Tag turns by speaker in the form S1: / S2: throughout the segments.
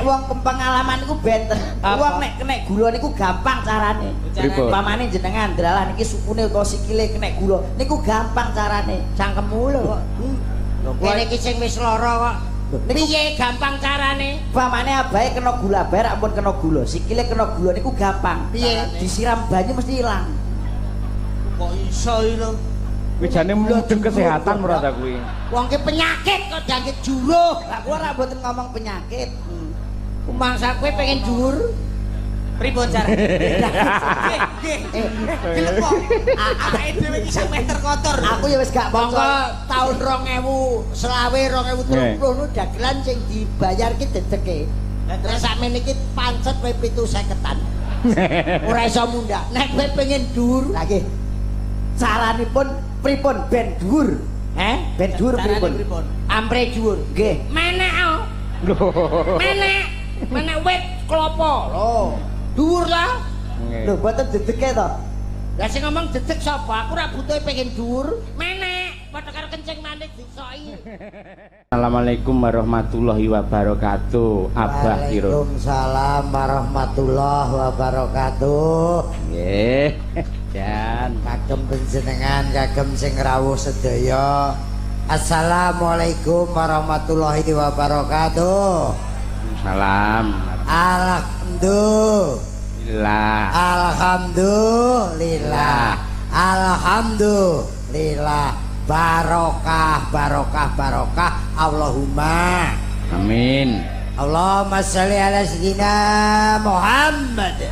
S1: Wong pengalaman iku benten. Wong nek kena gula niku gampang carane. Pamane jenengan dralah niki sukune utawa sikile kena gula niku gampang carane. Cangkemmu lho kok.
S2: Kene iki sing wis lara kok. Piye gampang carane?
S1: Pamane abahe kena gula bae ampun kena gula. Sikile kena gula niku gampang.
S2: Piye?
S1: Disiram banyu mesti ilang.
S2: Kok iso iki lho?
S3: Kuwi jane mudeng kesehatan ora ta kuwi.
S2: Wong ki penyakit kok jangkit juruh.
S1: Lah kula ora mboten ngomong penyakit.
S2: Mangsa kowe pengen dhuwur. Pripun jar? Gelem kok. Awake dhewe iki sak meter kotor.
S1: Aku ya wis gak
S2: monggo taun 2000 selawe 2030 nu dagelan sing dibayar ki dedeke. Terus sakmene iki pancet kowe 750-an. Ora iso mundak. Nek kowe pengen dhuwur,
S1: lah nggih. Caranipun pripun ben dhuwur? Ben dhuwur pripun?
S2: Ampre dhuwur.
S1: Nggih.
S2: Menek lho. Menek wit klopo.
S1: Oh,
S2: dhuwur lah.
S1: lho mboten dedeke to.
S2: Lah sing ngomong dedek sapa? Aku ora butuh pengen dhuwur. Menek padha karo kencing manik disoki.
S3: Assalamualaikum warahmatullahi wabarakatuh. Abah Kiro.
S1: Waalaikumsalam warahmatullahi wabarakatuh.
S3: Nggih. Jan
S1: Kagem panjenengan, kagem sing rawuh sedaya. Assalamualaikum warahmatullahi wabarakatuh.
S3: salam.
S1: Alhamdulillah. Alhamdulillah. Barokah. Allahumma
S3: Amin.
S1: Allahumma sholli ala sayyidina Muhammad.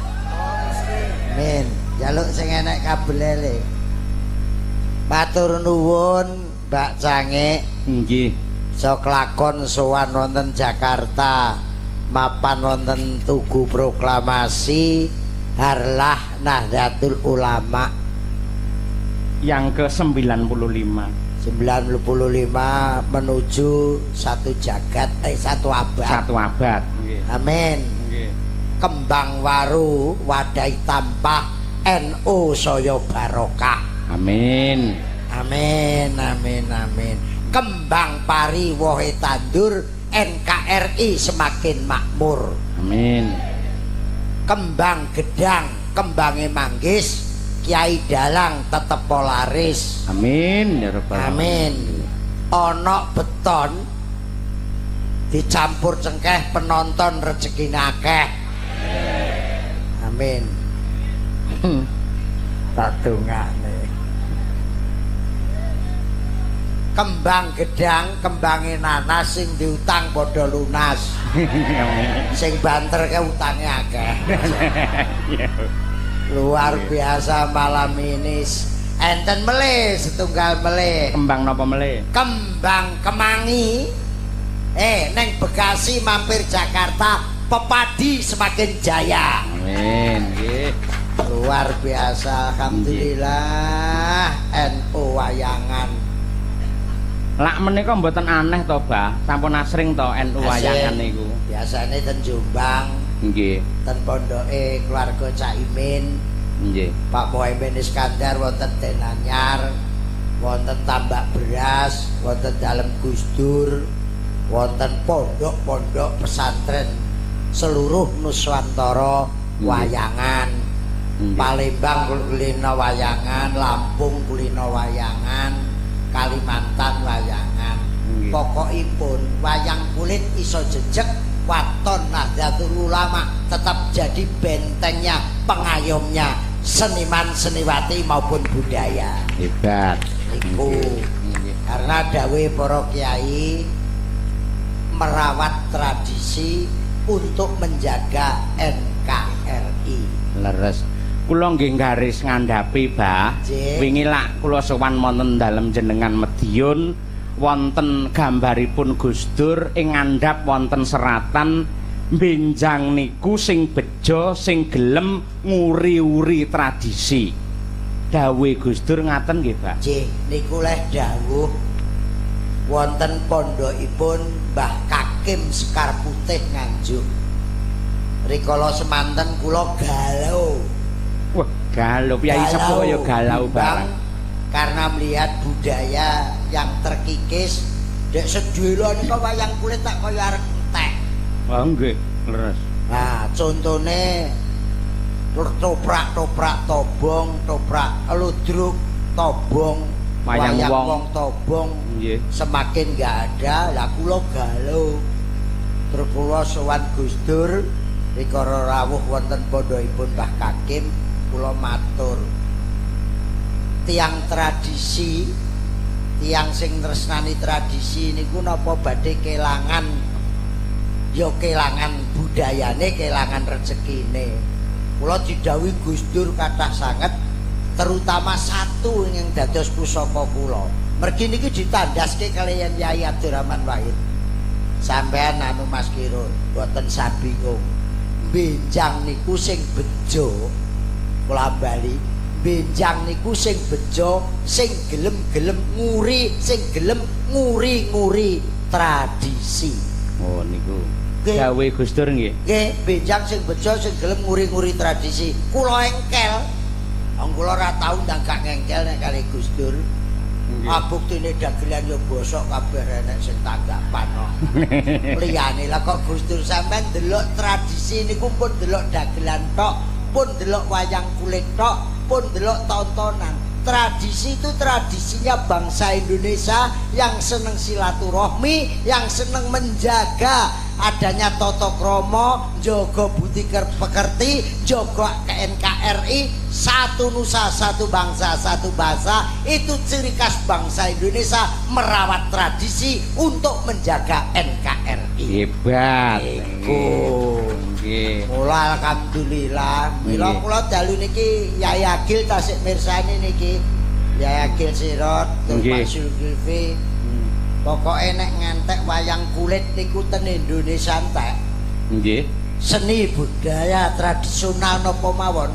S1: Amin. Jaluk sing enek kabelele. Matur nuwun Mbak Cange.
S3: Nggih.
S1: Sok lakon sowan wonten Jakarta. Mapan wonten Tugu Proklamasi Harlah Nahdlatul Ulama
S3: yang ke-95
S1: menuju satu jagat satu abad.
S3: Satu abad. Nggih.
S1: Amin.
S3: Nggih.
S1: Kembang waru wadai tampah NU saya barokah.
S3: Amin.
S1: Amin. Kembang pari wohe tandur NKRI semakin makmur.
S3: Amin.
S1: Kembang gedang kembange manggis Kiai Dalang tetep polaris.
S3: Amin ya rabbal
S1: Amin. Ono beton dicampur cengkeh penonton rezekine akeh. Amin. Tak dongane. Kembang gedang kembange nanas sing diutang padha lunas. Sing banter ke utange akeh. Luar biasa malam ini. Enten melih setunggal melih.
S3: Kembang napa melih?
S1: Kembang kemangi. Neng Bekasi mampir Jakarta pepadi semakin jaya.
S3: Amin. Nggih.
S1: Luar biasa. Alhamdulillah. NU wayangan.
S3: Lak menika mboten aneh to, Bah. Sampun asring to NU wayangan niku.
S1: Biasane ten Jombang,
S3: Nggih.
S1: ten pondoke keluarga Caimin,
S3: Nggih.
S1: Pak Muhaimin Iskandar wonten Denanyar, wonten Tambak Beras, wonten Dalem Gus Dur, wonten pondok-pondok pesantren seluruh Nuswantara wayangan. Palembang kulino wayangan, Lampung kulino wayangan, Kalimantan wayangan. Pokokipun wayang kulit iso jejeg waton Nahdlatul Ulama tetap jadi bentengnya, pengayomnya seniman seniwati maupun budaya.
S3: Hebat.
S1: Iku karena dawe para kiai merawat tradisi untuk menjaga NKRI.
S3: Leres. Kula nggih garis ngandhapi, Bah. Wingi lak kula sowan wonten dalem jenengan Medion wonten gambaripun Gus Dur ing ngandhap wonten seratan benjang niku sing bejo sing gelem nguri-uri tradisi. Dawuh Gus Dur ngaten nggih, Pak.
S1: Nggih, niku leh dawuh wonten pondokipun Mbah Kakim Sekar Putih Nganjuk. Rikala semanten kula galau.
S3: Wah, galau Kyai Sepuh ya galau barang.
S1: Karena melihat budaya yang terkikis, dek sedelo nika wayang kulit tak kaya arep entek.
S3: Oh nggih. Leres.
S2: Nah, contone toprak-toprak tobong, toprak ludruk tobong,
S3: wayang wong
S2: tobong.
S3: Nggih.
S2: Semakin enggak ada, lah kula galuh. Terus kula sowan Gus Dur rikala rawuh wonten pondhokipun Mbah Kakim, kula matur. Tiang tradisi, tiang sing tresnani tradisi niku napa badhe kelangan ya kelangan budayane, kelangan rezekine. Kula didhawuhi Gus Dur kathah sanget, terutama satu ingkang dados pusaka kula. Mergi niki ditandaske kaliyan Yai Abdurrahman Wahid. Sampean anu Mas Kirun, mboten sabingung. Benjang niku sing bejo, kula bali. Benjang niku sing bejo, sing gelem-gelem nguri, sing gelem nguri-nguri tradisi.
S3: Oh niku. Gawe Gus Dur nggih.
S2: Nggih, benjang sing bejo sing gelem nguri-nguri tradisi. Kula engkel. Wong kula ora tau ndang gak ngengkel nek kali Gus Dur. Buktine dagelan yo bosok kabeh enek sing tanggapan kok. Liyane lah kok Gus Dur sampean delok tradisi niku pun delok dagelan tok, pun delok wayang kulit tok, pun delok tontonan. Tradisi itu tradisinya bangsa Indonesia yang seneng silaturahmi, yang seneng menjaga adanya toto kromo, jaga budi pekerti, jaga NKRI, satu nusa, satu bangsa, satu bahasa. Itu ciri khas bangsa Indonesia, merawat tradisi untuk menjaga NKRI.
S3: Hebat.
S2: Iku.
S3: Nggih.
S2: Mula alhamdulillah. Mila kula dalu niki Yai Agil tasik mirsani niki. Yai Agil Sirot, Pak Zulkifli. Pokoke nek ngantek wayang kulit niku ten Indonesia entek.
S3: Nggih.
S2: Seni budaya tradisional napa mawon.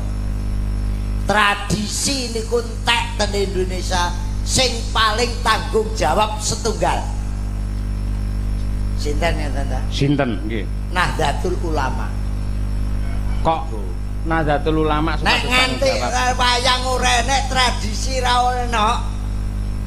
S2: Tradisi niku entek ten Indonesia sing paling tanggung jawab setunggal. Sinten ya Tanda?
S3: Sinten nggih.
S2: Nahdlatul Ulama.
S3: Kok Nahdlatul Ulama
S2: nek nganti wayang ora enek tradisi ra ono.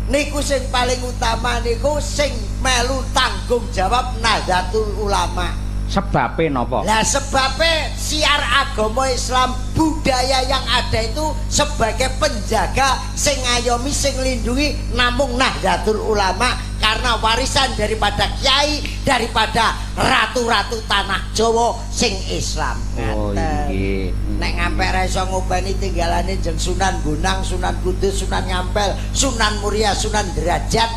S2: Niku sing paling utama niku sing melu tanggung jawab Nahdlatul Ulama.
S3: Sebabe napa?
S2: Lah sebabe siar agama Islam, budaya yang ada itu sebagai penjaga sing ngayomi, sing lindungi namung Nahdlatul Ulama, karena warisan daripada kiai, daripada ratu-ratu tanah Jawa sing Islam.
S3: Oh nggih.
S2: Nek ngampek ra iso ngopeni tinggalane jeng Sunan Bonang, Sunan Kudus, Sunan Ngampel, Sunan Muria, Sunan Derajat,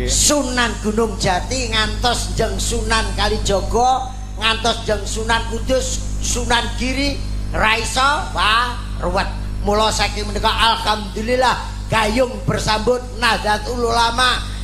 S2: Sunan Gunung Jati, ngantos jeng Sunan Kalijogo, ngantos jeng Sunan Kudus, Sunan Giri, Raiso, wah ruwet. Mula saking menika alhamdulillah gayung bersambut Nahdlatul Ulama,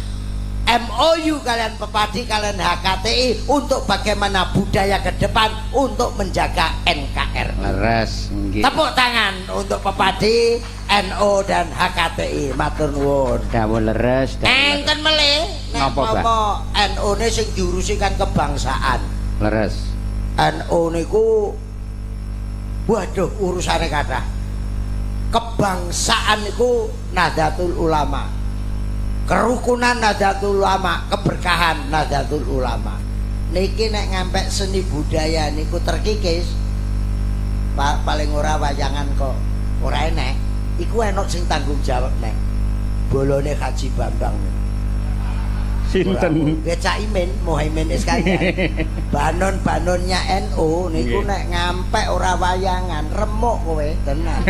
S2: MOU kalian Pepadi, kalian HKTI untuk bagaimana budaya ke depan untuk menjaga NKRI.
S3: Leres nggih.
S2: Tepuk tangan untuk Pepadi, NO dan HKTI. Matur nuwun.
S3: Dawuh leres.
S2: Enten melih nek apa NO ne sing diurusi kan kebangsaan.
S3: Leres.
S2: NO niku waduh urusane kathah. Kebangsaan niku Nahdlatul Ulama. Kerukunan Nahdlatul Ulama, keberkahan Nahdlatul Ulama. Niki nek ngampek seni budaya niku terkikis. Paling ora wayangan kok ora enek. Iku enak sing tanggung jawab nek bolone Haji Bambang.
S3: Sinten?
S2: Cak Imin, Mohaimin Iskandar. Banon-banonnya NU niku nek ngampek ora wayangan, remuk kowe tenan.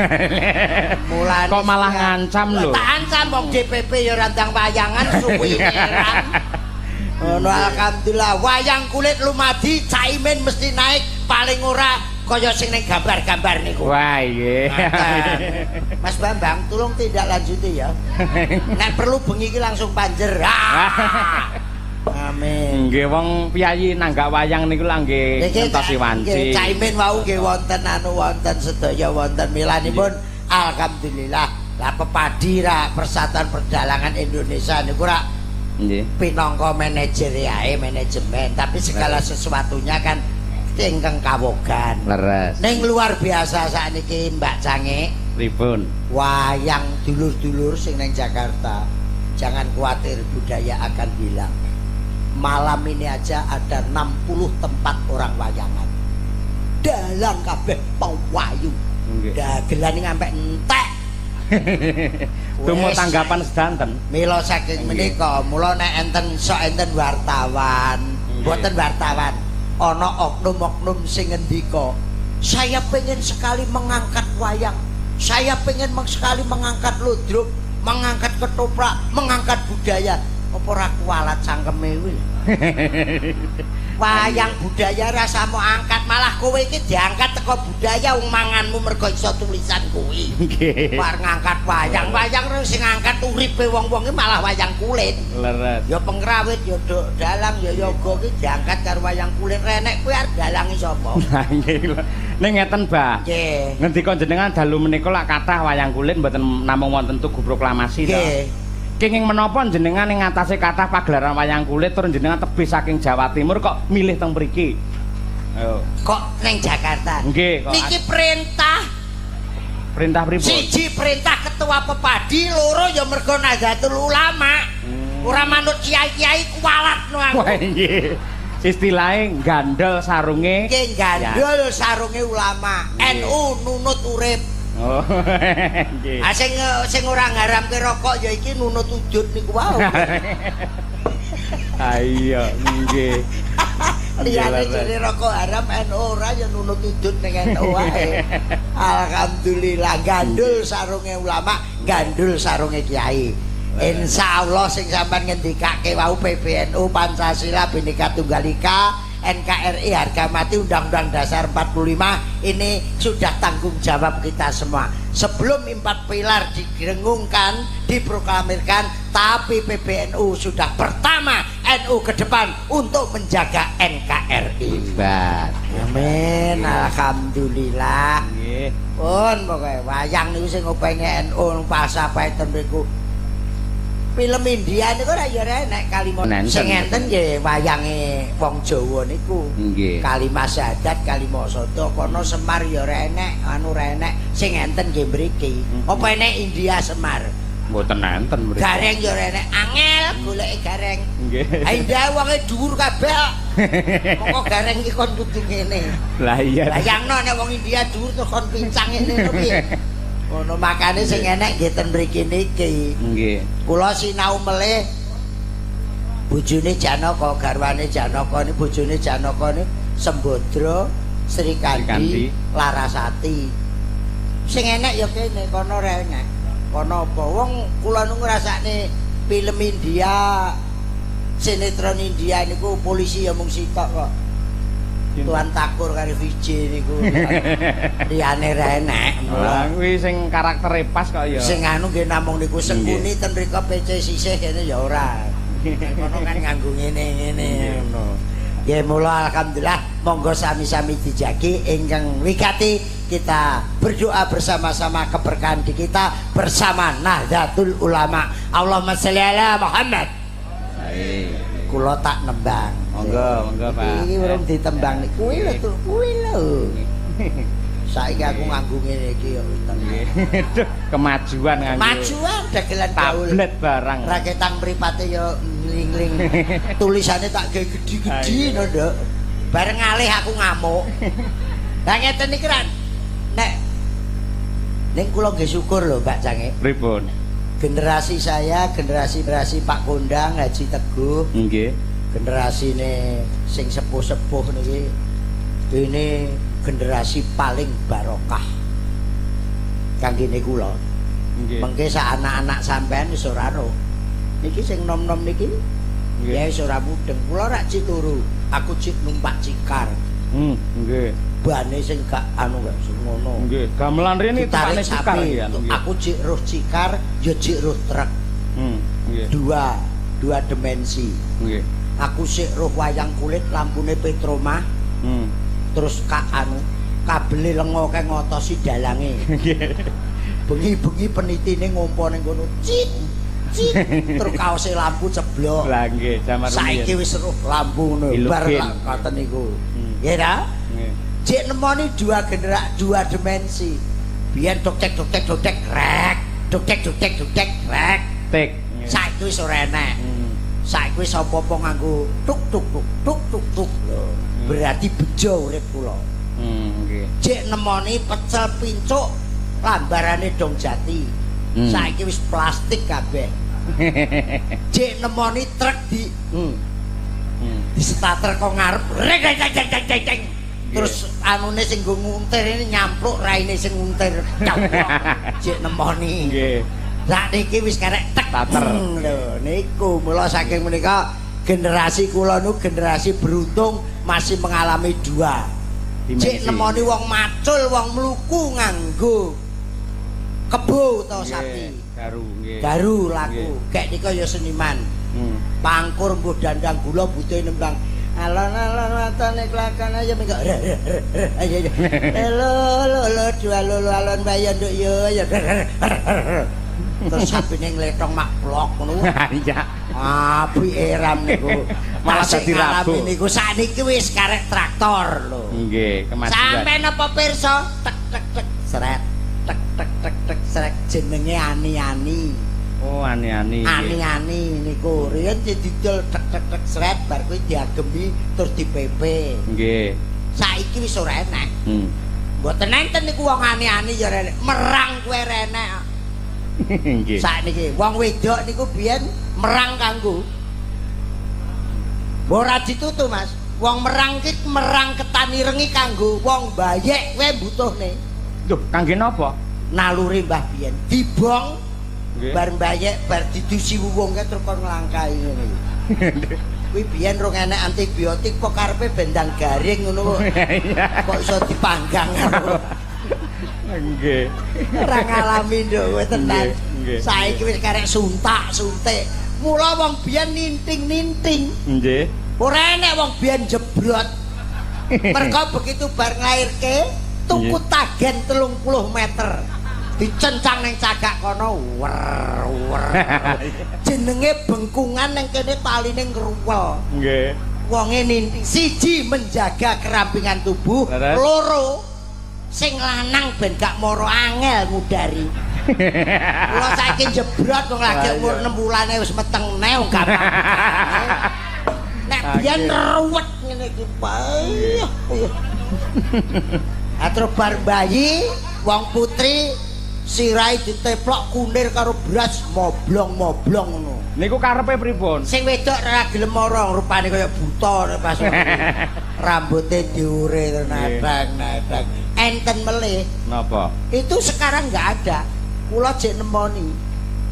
S2: Mulane
S3: kok malah ngancam lho.
S2: Tak ancam wong DPP ya ora ndang wayangan suwine ran. Ono alhamdulillah wayang kulit lumadi Cak Imin mesti naik paling ora kaya sing ning gambar-gambar niku.
S3: Wah nggih.
S2: Mas Bambang tolong tindak lanjuti ya. Nek perlu bengi iki langsung panjer. Amin.
S3: Nggih wong piyayi nanggak wayang niku lha nggih ngentosi wanci.
S2: Cak Imin wau nggih wonten wonten sedaya wonten milanipun alhamdulillah. Lah Pepadi ra Persatuan Perdalangan Indonesia niku ra nggih pinangka manajer yae, manajemen, tapi segala sesuatunya kan ingkang kawogan.
S3: Leres.
S2: Ning luar biasa sakniki Mbak Cange.
S3: Pripun?
S2: Wayang dulur-dulur sing nang Jakarta, jangan khawatir budaya akan hilang. malam ini aja ada 60 tempat orang wayangan. Dalang kabeh pewayu. Dagelan ngampe entek.
S3: Tumo tanggapan sedanten.
S2: Mila saking menika, mula nek enten wartawan, mboten wartawan, ana oknum-oknum sing ngendika, saya pengen sekali mengangkat wayang. Saya pengen sekali mengangkat ludruk, mengangkat ketoprak, mengangkat budaya. Apa ora kualat cangkeme kuwi? Wayang budaya rasamu angkat, malah kowe iki diangkat teko budaya wong manganmu mergo iso tulisan kuwi.
S3: Nggih.
S2: Bar ngangkat wayang sing ngangkat uripe wong-wong iki malah wayang kulit.
S3: Leres.
S2: Ya pengrawit ya dalang ya yoga ki diangkat karo wayang kulit. Renek kuwi arep dalangi sapa?
S3: Lah nggih. Ning ngeten, Mbah.
S2: Nggih.
S3: Ngendika jenengan dalu menika lak kathah wayang kulit mboten namung wonten tugu proklamasi to.
S2: Nggih.
S3: Kenging menapa jenengan ing ngatasé kathah pagelaran wayang kulit tur jenengan tebih saking Jawa Timur kok milih teng mriki? Ayo.
S2: Kok ning Jakarta?
S3: Nggih, kok.
S2: Niki perintah.
S3: Perintah pripun?
S2: Siji perintah ketua Pepadi, loro ya mergo Nahdlatul Ulama. Ora manut kiai-kiai kuwalatno aku.
S3: Wah nggih. Istilahé gandel sarunge.
S2: Nggih gandul sarunge ulama. NU nunut urip.
S3: Oh. Nggih.
S2: Ah sing ora ngaramke rokok ya iki nunut wujud niku wae.
S3: Ayo, nggih.
S2: Liyane jare rokok haram NU ora ya nunut wujud ning NU wae. Alhamdulillah gandul sarunge ulama, gandul sarunge kiai. Insyaallah sing sampean ngendikake wau PBNU Pancasila Bhinneka Tunggal Ika NKRI harga mati Undang-Undang Dasar 45 ini sudah tanggung jawab kita semua. Sebelum 4 pilar digerengungkan, diproklamirkan, tapi PBNU sudah pertama NU ke depan untuk menjaga NKRI.
S3: Hebat.
S2: Amin, alhamdulillah.
S3: Nggih.
S2: Pun pokoke wayang niku sing ngopenge NU Pasapait mriku. Film India niku ora ya enek kalimat sing enten nggih wayange wong Jawa niku.
S3: Nggih.
S2: Kalimat Syahadat, kalimat Sodo kono Semar ya ora enek, anu ora enek sing enten nggih mriki. Apa enek India Semar?
S3: Mboten enten mriki.
S2: Gareng ya ora enek, angel goleki gareng.
S3: Nggih.
S2: Ha India wonge dhuwur kabeh. Kok gareng iki kon kudu ngene.
S3: Lah iya.
S2: Bayangno nek wong India dhuwur terus kon pincang ngene lho piye. Ono makane sing enek nggih ten mriki niki.
S3: Nggih.
S2: Kula sinau melih bojone Janaka, garwane Janaka ni bojone Janaka ni Sembodra, Sri Kandi, Larasati. Sing enek ya kene, kono ora enek. Kono apa? Wong kula nu ngrasakne film India, sinetron India niku polisi ya mung sitok kok. Tuan Takur karo Vijay niku. Liyane ra enek.
S3: Lah kuwi sing karaktere pas kok ya.
S2: Sing anu nggih namung niku Sengkuni ten mriko PC sisih kene ya ora. Kono kan nganggo ngene-ngene ngono. Nggih mula alhamdulillah monggo sami-sami dijagi ingkang wigati kita berdoa bersama-sama keberkahan di kita bersama Nahdlatul Ulama. Allahumma sholli ala Muhammad. Kula tak nembang.
S3: Monggo, monggo Pak.
S2: Iki urung ditembang niku kuwi lho, kuwi lho. Saiki aku nganggo ngene iki ya wis tenang.
S3: Kemajuan nganggo.
S2: Majuan dagelan gaul.
S3: Tablet barang.
S2: Raketang mripate ya ling-ling. Tulisane tak gawe gedhi-gedhi lho, Nduk. Bareng ngalih aku ngamuk. Lah ngeten iki kan. Nek kula nggih syukur lho, Mbak Cange.
S3: Pripun?
S2: Generasi saya, generasi Pak Kondang, Haji Teguh.
S3: Nggih.
S2: Generasine sing sepuh-sepuh niki. Ini generasi paling barokah. Kanggene kula.
S3: Nggih.
S2: Mengke sak anak-anak sampean wis ora ro. Niki sing nom-nom niki ya wis ora mudeng. Kula rak cituru, aku cik numpak cikar.
S3: Nggih.
S2: Bane sing gak anu gak ngono.
S3: Nggih. Gamelan rene tepane cikar ya.
S2: Aku cik roh cikar, ya cik roh truk.
S3: Nggih.
S2: Dua dimensi.
S3: Nggih.
S2: Aku sik roh wayang kulit lampune Petromah. Terus anu kabele lenga kae ngotosi dalange.
S3: Nggih.
S2: Bengi-bengi penitine ngompo ning kono. Cit. Cit. Terus kaose lampu ceblok.
S3: Lah nggih, jaman
S2: Saiki wis roh lampu ngono. Bar ngoten niku. Nggih ta?
S3: Nggih.
S2: Cek nemoni dua dimensi. Biyen doktek rek. Doktek rek.
S3: Tik.
S2: Saiki wis ora enek. Saiki wis apa-apa nganggo tuk tuk tuk tuk tuk tuk lho. Berarti bejo urip kula.
S3: Nggih.
S2: Jek nemoni pecel pincuk lambarane dong jati. Saiki wis plastik kabeh. Jek nemoni truk di di starter kok ngarep reng. Terus anune sing nggo nguntir ini nyampluk raine sing nguntir. Jek nemoni. Nggih. Lah niki wis karek tek starter. Lho niku mula saking menika generasi kula niku generasi beruntung masih mengalami dua. Jek nemoni wong macul, wong mluku nganggo kebo utawa sapi.
S3: Garu nggih.
S2: Garu laku. Kayak nika ya seniman. Pangkur mbuh dandang gula butuhe nembang. Alon-alon watane klakan aja mengko. Lolo jual lolo alon bayan nduk yo ya. Terus sapine ngletong mak blok ngono.
S3: Iya.
S2: Apike ram niku.
S3: Malah dadi rabu.
S2: Niku sakniki wis karek traktor lho.
S3: Nggih, kemajuan.
S2: Sampai napa pirsa? Tek tek tek sret. Tek tek tek tek sret jenenge ani-ani.
S3: Oh, ani-ani.
S2: Ani-ani niku riyen didol tek tek tek sret bar kuwi diagemi terus dipepe.
S3: Nggih.
S2: Saiki wis ora enek. Mboten enten niku wong ani-ani ya renek. Merang kuwe renek.
S3: Nggih.
S2: Sakniki wong wedok niku biyen merang kanggo ora ditutu Mas. Wong merang ki merang ketani rengi kanggo wong bayek kowe butuhne.
S3: Lho, kangge napa?
S2: Naluri Mbah biyen dibong bar
S3: Nggih.
S2: bayek bar didusi wong terus kon nglangkai ngene iki. Kuwi biyen rong enek antibiotik kok karepe bendang garing ngono kok.
S3: Iya.
S2: Kok iso dipanggang.
S3: Nggih.
S2: Ora ngalami nduk kowe tenan.
S3: Nggih.
S2: Saiki wis karek suntak, suntik. Mula wong biyen ninting-ninting.
S3: Nggih.
S2: Ora enek wong biyen jebrot. Mergo begitu bar nglairke tuku tagen 30 meter. Dicencang ning cagak kono wer wer. Jenenge bengkungan ning kene taline ngruwel.
S3: Nggih.
S2: Wonge ninting siji menjaga kerampingan tubuh,
S3: Terus?
S2: loro sing lanang ben gak moro angel ngudari. Kula saiki jebrot wong lagi umur 6 bulane wis meteng neh wong gampang. Nek biyen ruwet ngene iki payah. Atro bar bayi wong putri sirai diteplok kunir karo beras moblong-moblong ngono.
S3: Niku karepe pripun?
S2: Sing wedok ora gelem moro rupane kaya buta pas rambuté diure nadang-nadang. Enten melih.
S3: Napa?
S2: Itu sekarang nggak ada. Kula jek nemoni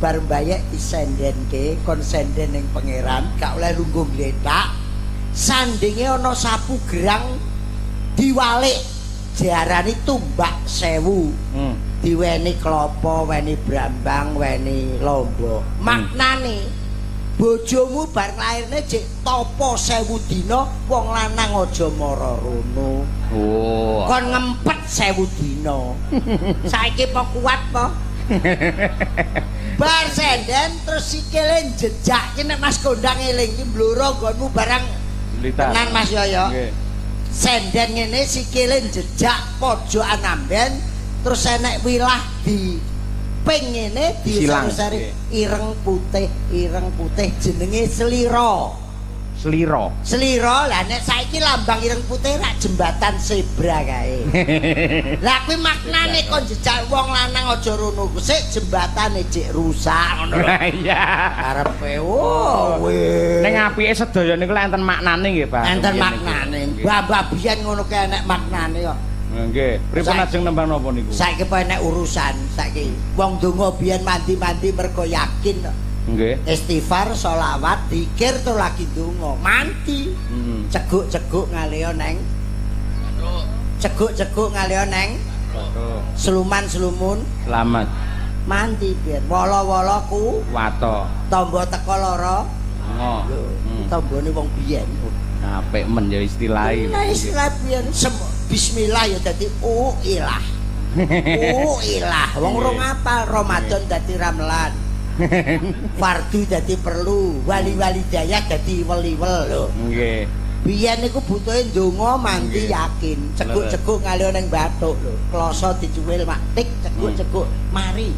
S2: bar mbayek disendenke kon senden ning pangeran gak oleh lungguh gletak. Sandinge ana sapu gerang diwalik diarani tumbak 1000. Diweni klopo, weni brambang, weni lombo. Maknane bojomu bar lairne jek topo 1000 dina wong lanang aja mara rono.
S3: Oh.
S2: Kon ngempet 1000 dina. Saiki po kuat po. Bar senden terus sikile jejak ki nek Mas Gondang eling ki mbloro nggonmu barang tenan Mas Yoyo.
S3: Nggih.
S2: Senden ngene sikile jejak pojokan amben terus enek wilah di ping ngene disari ireng putih jenenge slira. Slira lah nek saiki lambang ireng putih rak jembatan zebra kae. Lah kuwi maknane kon jejak wong lanang aja rono sik jembatane jek rusak ngono.
S3: Iya.
S2: Karepe wis.
S3: Ning apike sedaya niku lek enten maknane nggih, Pak.
S2: Enten maknane. Mbah biyen ngono ki enek maknane kok.
S3: Nggih. Pripun ajeng nembang napa niku?
S2: Saiki apa enek urusan saiki. Wong donga biyen mandi-mandi mergo yakin kok.
S3: Nggih.
S2: Istighfar, sholawat, zikir to lagi donga. Mandi. Ceguk-ceguk ngaleo neng. Ceguk-ceguk ngaleo neng. Seluman-selumun.
S3: Selamat.
S2: Mandi biyen. Wala-wala ku
S3: Wato.
S2: tombo teko lara.
S3: Oh.
S2: Tombone wong biyen.
S3: Apik men ya istilahe.
S2: Nah istilah biyen bismillah ya dadi ilah. Ilah. Wong rong apal Ramadan dadi ramlan. Fardu dadi perlu, wali-wali daya dadi weli-wel lho.
S3: Nggih.
S2: Biyen niku butuhe ndonga mandi yakin, ceguk-ceguk ngalih ning bathuk lho. Kloso dicuwil mak tik ceguk-ceguk mari.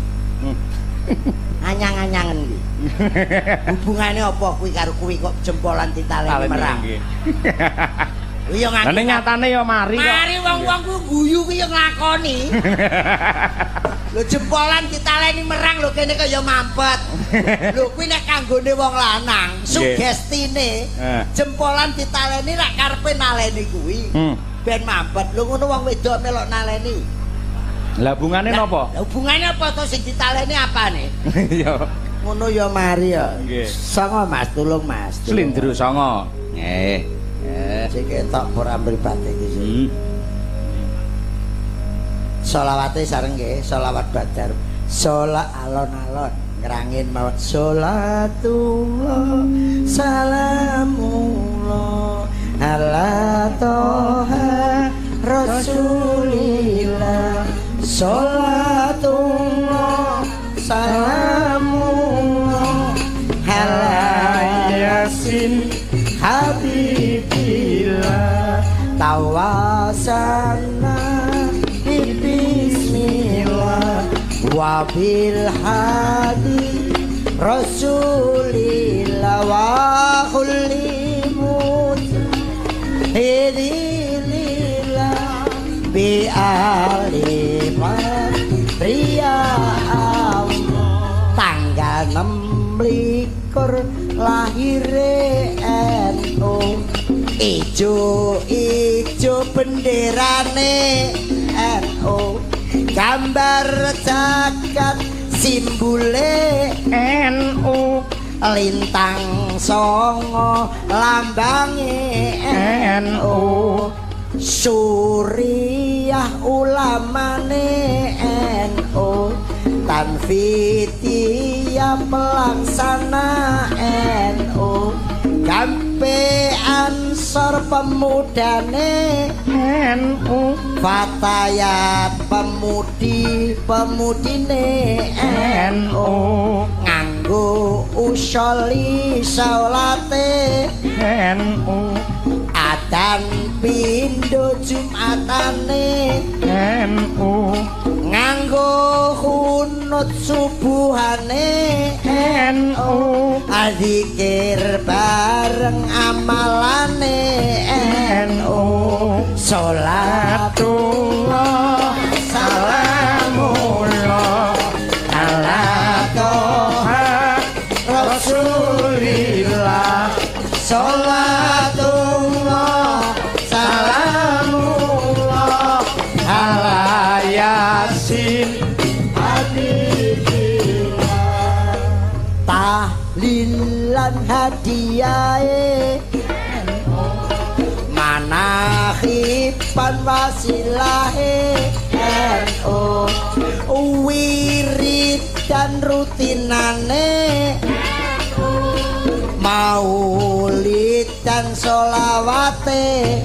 S2: Anyang-anyangen iki. Hubungane apa kuwi karo kuwi kok jempolan ditaleni merang. Iya ngene.
S3: Lah nyatane ya mari kok.
S2: Mari wong-wong ku guyu ki ya nglakoni. Lho jempolan ditaleni merang lho kene kok ya mampet. Lho kuwi nek kanggone wong lanang, sugestine jempolan ditaleni rak karepe naleni kuwi. Ben mampet. Lho ngono wong wedok melok naleni.
S3: Lah hubungane napa?
S2: Lah hubungane apa to sing ditaleni apane?
S3: Iya.
S2: Ngono ya mari ya.
S3: Nggih.
S2: Songo Mas, tulung Mas.
S3: Slindro songo. Nggih.
S2: Sing ketok ora mripate iki. Sholawate sareng nggih, sholawat badar. Sholat alon-alon ngrangin mawon sholatullah salamullah ala toha rasulillah sholatullah salamullah ala yasin habibillah tawasana bismillah wabil hadi rasulillah wa khulimut hidilillah bi alimat tanggal 26 lahire NU ijo benderane NU gambar jagat simbole NU lintang songo lambange NU Suriah ulamane NU Tanfitiyah pelaksana NU Gampe Ansor pemudane NU Fatayat pemudine NU nganggo usoli saulate NU Adan pindo Jumatane NU nganggo hunut subuhane NU adzikir bareng amalane NU sholatullah salamullah ala toha rasulillah sholatullah salamullah ala yasin habibillah tahlilan hadiyahe manahiban wasilahe NU wirid dan rutinane maulid dan sholawate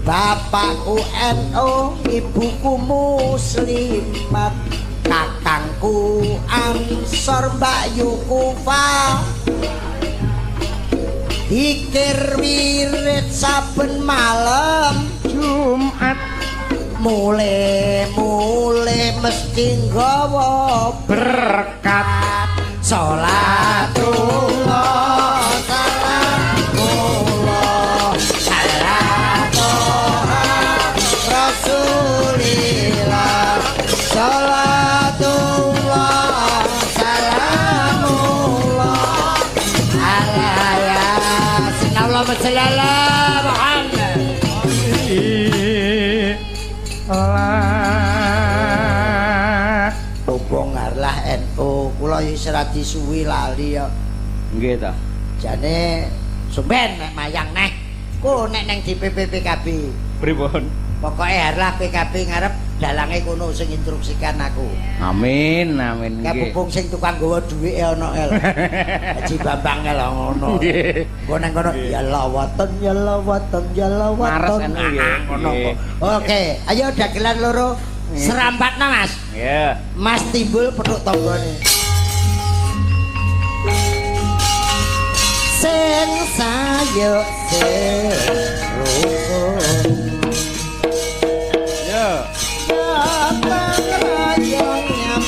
S2: bapakku NU ibuku muslimat kakangku Ansor Mbakyu Kufa Dikir wirid saben malam Jumat mule mesti nggawa berkat sholatullah salamullah ala toha rasulillah sholatullah salamullah ala yasin Allahumma shalli ala Muhammad Bongkarlah NU kula wis ora disuwi lali ya.
S3: Nggih ta.
S2: Jane sumben nek mayang neh. Ku nek nang DPPPKB.
S3: Pripun?
S2: Pokoke harlah PKB ngarep dalange kono sing instruksikan aku.
S3: Amin, amin nggih.
S2: Kabupung sing tukang gawa dhuwit ana el. Haji Bambang el ngono.
S3: Nggih.
S2: Nggo nang kono ya lawatan ya lawatan ya lawatan.
S3: Mares NU nggih.
S2: Ngono. Oke, ayo dagelan loro. Serambatna Mas.
S3: Iya.
S2: Mas Timbul pedhuk tanggane. Sing sayo sing rukun.
S3: Yo.
S2: Apa ayo nyam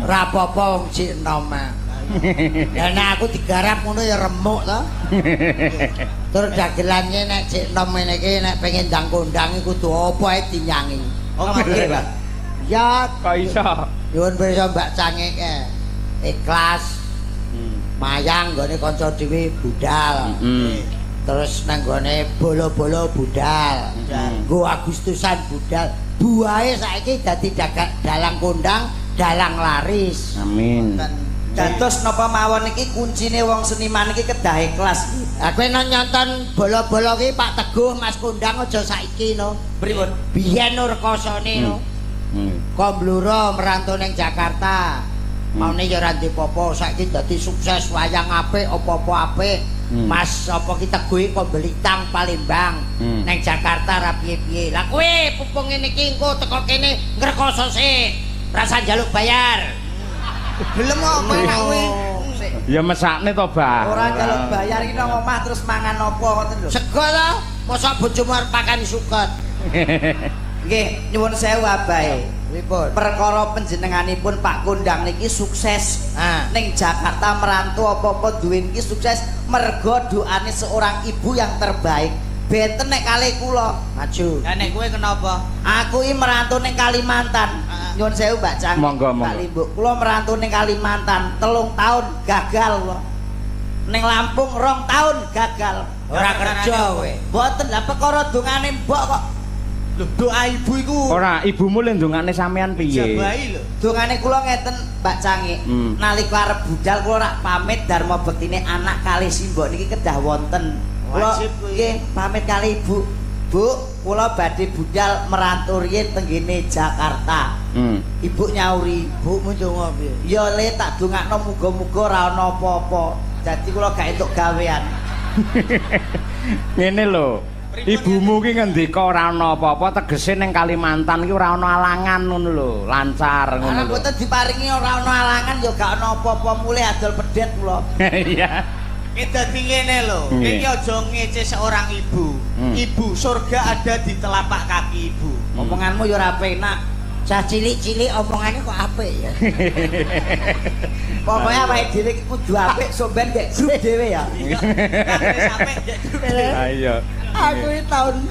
S2: Rapopo wong Cik Nom. Lah nek aku digarap ngono ya remuk to. Tur dagelane nek Cik Nom ngene iki nek pengen ndang kondang iku kudu apa ae dinyangi.
S1: Oh ngerti, Pak.
S2: Ya
S3: Kok iso?
S2: nyuwun pirsa Mbak Cangik ikhlas. Mayang nggone kanca dhewe budal. Terus nang gone bolo-bolo budal. Nggo Agustusan budal. Buahe saiki dadi dalang kondang, dalang laris.
S3: Amin.
S1: Dados napa mawon iki kuncine wong seniman iki kedah ikhlas.
S2: Aku nek nyonton bolo-bolo ki Pak Teguh Mas Kondang aja saiki no.
S1: Pripun?
S2: Biyen rekasane no. Kombluro merantau ning Jakarta. Maune ya ora dipopo, saiki dadi sukses wayang apik apa-apa apik. Mas apa ki Teguh kok belitang Palembang. Ning Jakarta ra piye-piye. Lah kowe pupung ngene iki engko teko kene ngrekoso sik. Rasa njaluk bayar. Gelem apa nek kowe?
S3: Ya mesakne to, Bah.
S1: Ora njaluk bayar iki nang omah terus mangan apa ngoten lho.
S2: Sego to, mosok bojomu arep pakan suket.
S1: Nggih, nyuwun sewu abahe.
S2: Pripun?
S1: Perkara panjenenganipun Pak Kondang niki sukses. Ning Jakarta merantau apa-apa duwe niki sukses mergo doane seorang ibu yang terbaik. Benten nek kalih kula
S2: Maju.
S1: Lah nek kowe kenapa? Aku iki merantau ning Kalimantan. Nyuwun sewu Mbak Cang.
S3: Monggo,
S1: Pak
S3: monggo.
S1: Limbuk, kula merantau ning Kalimantan 3 tahun gagal kula. Ning Lampung 2 tahun gagal.
S2: Ora kerja kowe.
S1: Mboten lah perkara dongane mbok kok. Lho doa ibu iku.
S3: Ora, ibumu le ndongane sampean piye?
S1: Jabahi lho. Dongane kula ngeten Mbak Cangik. Nalika arep budal kula rak pamit dharma bektine anak kalih simbok niki kedah wonten. Kula nggih pamit kali Ibu. Bu, kula badhe budal merantau riyen teng ngene Jakarta. Ibu nyauri, "Bu ndonga piye?" Ya le tak dongakno muga-muga ora ana apa-apa. Dadi kula gak entuk gawean.
S3: Ngene lho. Ibumu ki ngendika ora ana apa-apa tegese ning Kalimantan ki ora ana alangan ngono lho, lancar ngono
S1: Ana
S3: lho.
S1: mboten diparingi ora ana alangan ya gak ana apa-apa mulih adol pedet kula.
S3: Iya.
S4: Iki dadi ngene lho, iki aja ngece seorang ibu. Ibu surga ada di telapak kaki ibu.
S1: Omonganmu ya ora penak.
S2: Cah cilik-cilik omongane kok apik ya.
S1: Pokoknya awake dhewe iki kudu apik somben gek grup dhewe ya.
S4: Sampai
S3: Ayo.
S2: Aku iki tahun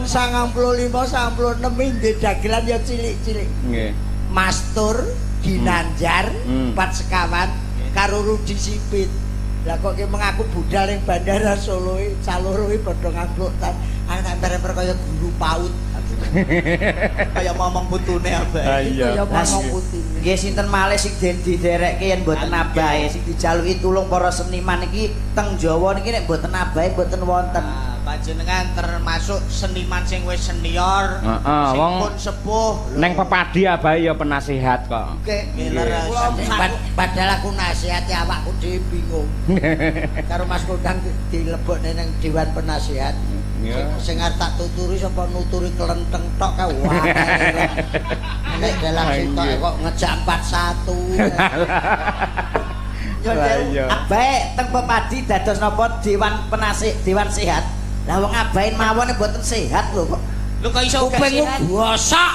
S2: 95 96 ndek dagelan ya cilik-cilik.
S3: Nggih.
S2: Mastur Ginanjar 4 sekawan karo Rudi Sipit. Lah kok ki mengaku budal ning Bandara Solo iki caloro iki padha ngangkluktan. Anak emper-emper kaya guru PAUD.
S4: kayak momong putune abae.
S3: Iya.
S2: Kaya ngomong putih.
S1: Nggih sinten malih sing didereke yen mboten abahe sing dijaluki tulung para seniman iki teng Jawa niki nek mboten abahe mboten wonten.
S4: Panjenengan termasuk seniman sing wis senior,
S3: Heeh,
S4: sing
S3: wong
S4: pun sepuh.
S3: Neng Pepadi abahe ya penasihat kok.
S1: Oke.
S2: Padahal aku nasihati awakku dhewe bingung. Karo Mas Kondang dilebokne ning Dewan Penasihat.
S3: Ya.
S2: Sing arep tak tuturi sapa nuturi kelenteng tok kae wae. Nek dalam sitok kok ngejak 41.
S1: Yo
S3: Lah, iya.
S1: abahe teng Pepadi dados napa Dewan Penasihat, Dewan Sehat. Lah wong abahin mawon mboten sehat lho kok.
S4: Lho kok iso gak
S2: kupingmu
S4: sehat?
S2: bosok.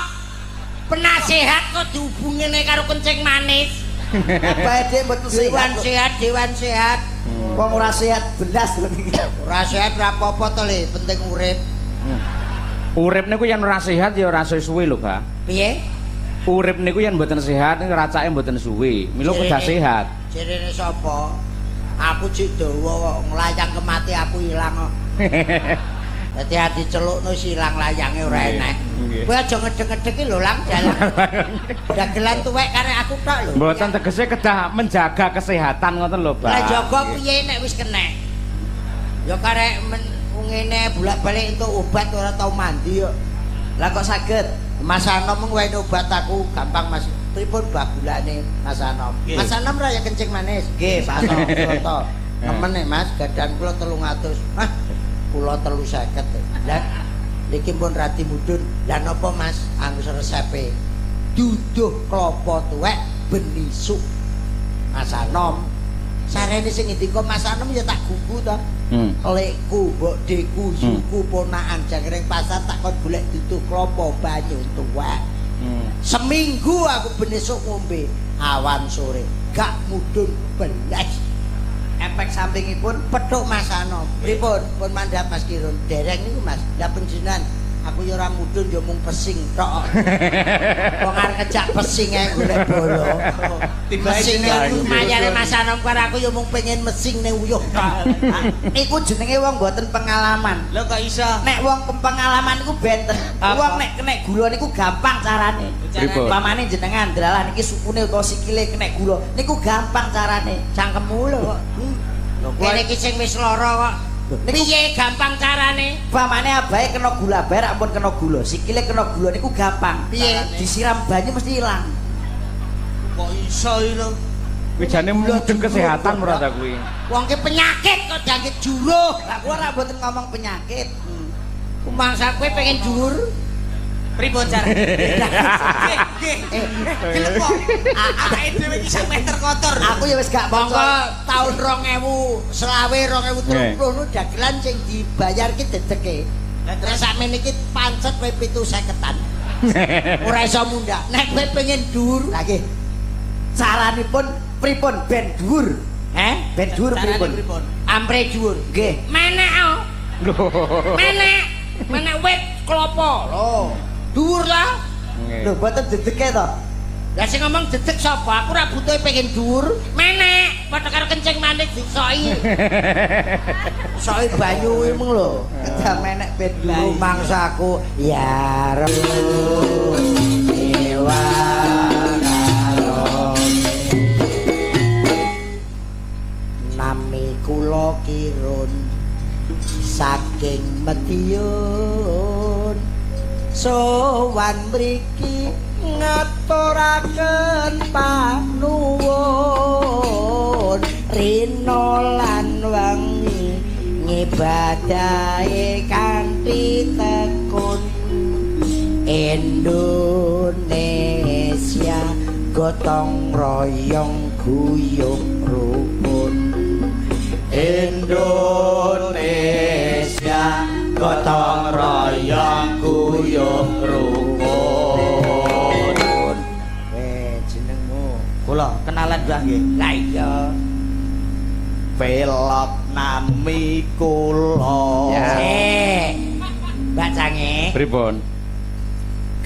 S2: Penasehat kok dihubungine karo kencing manis.
S1: Abahe dhewe mboten sehat.
S2: Dewan sehat.
S1: Wong ora sehat belas lho iki.
S2: Ora sehat ora apa-apa to, Le, penting urip.
S3: Urip niku yen ora sehat ya ora suwe lho, Pak.
S2: Piye?
S3: Urip niku yen mboten sehat racake mboten suwe. Mila kudu sehat.
S2: Jerene sapa? Aku cik dawa kok nglayang kemati aku ilang kok. Dadi ati celukno silang layange ora enak. Kowe aja ngedek-ngedeki lho lang dalan. Dagelan tuwek karek aku tok lho.
S3: Mboten tegese kedah menjaga kesehatan ngoten lho, Pak.
S2: Lah jaga piye nek wis kenek? Ya karek ngene bolak-balik entuk obat ora tau mandi kok.
S1: Lah kok saged?
S2: Mas Anom ngwehi obat aku gampang Mas. Pripun babulane Mas Anom? Mas Anom ra ya kencing manis.
S1: Nggih, Pak Anom.
S2: Kula nemen nek Mas gadan kula 300. Hah? Kula 350. Lah niki pun radi mudhun. Lah napa Mas angus resepe? Duduh klapa tuwek benisuk. Mas Anom. Sarene sing ngendika Mas Anom ya tak gugu to. Lekku, mbok deku, suku ponakan jangkring pasar tak kon golek duduh klapa banyu tuwek. Seminggu aku benesuk ngombe awan sore gak mudhun belas. Efek sampingipun petuk Mas Anom. Pripun? Pun mandhap Mas Kirun. Dereng niku Mas. Lah penjenan aku ya ora mudhun ya mung pesing tok. Wong arep kejak pesing ae golek bolo. Pesing iku mayane Mas Anom karo aku ya mung pengen mesing ning uyuh tok.
S1: Iku jenenge wong mboten pengalaman.
S4: Lho kok iso?
S1: Nek wong pengalaman iku benten. Wong nek kenek gula niku gampang carane. Pamane jenengan dalah niki sukune utawa sikile kenek gula niku gampang carane.
S2: Cangkemmu lho kok. Kene iki sing wis lara kok. Piye gampang carane?
S1: Pamane abahe kena gula bae rak pun kena gula. Sikile kena gula niku gampang.
S2: Piye?
S1: Disiram banyu mesti ilang.
S4: Kok iso lho?
S3: Kuwi jane mudeng kesehatan ora ta kuwi.
S2: Wong ki penyakit kok jangkit juruh.
S1: Lah kula ora mboten ngomong penyakit.
S2: Mangsa kowe pengen dhuwur.
S4: Pripun cara? Gelem kok. Awake dhewe iki sak meter kotor.
S1: Aku ya wis gak
S2: Monggo
S1: percaya.
S2: tahun 2020 nu dagelan sing dibayar ki dedeke. Lah sakmene iki pancet kowe 750-an. Ora iso mundak. Nek kowe pengen dhuwur,
S1: Lah nggih. Caranipun pripun ben dhuwur? Ben dhuwur pripun?
S2: Ampre dhuwur.
S1: Nggih.
S2: Menek oh. Menek wit klapa. Lho, dhuwur lah.
S1: Lho mboten dedeke to.
S2: Lah sing ngomong dedek sapa? Aku ora butuh pengen dhuwur. Menek, padha karo kencing manis disoki. Soki banyu kuwi mung lho.
S1: Kedah menek ben
S2: Dhuwur
S1: dhuwur.
S2: mangsaku ya dewa karo nami kula Kirun saking Madiun sowan mriki ngaturaken panuwun rina lan wangi ngibadahe kanthi tekun Indonesia gotong royong guyub rukun Indonesia gotong royong guyub rukun. Jenengmu
S1: Kula kenalan Mbah nggih.
S2: lah iya
S1: Velop nami kula.
S2: Mbak Cange
S3: Pripun?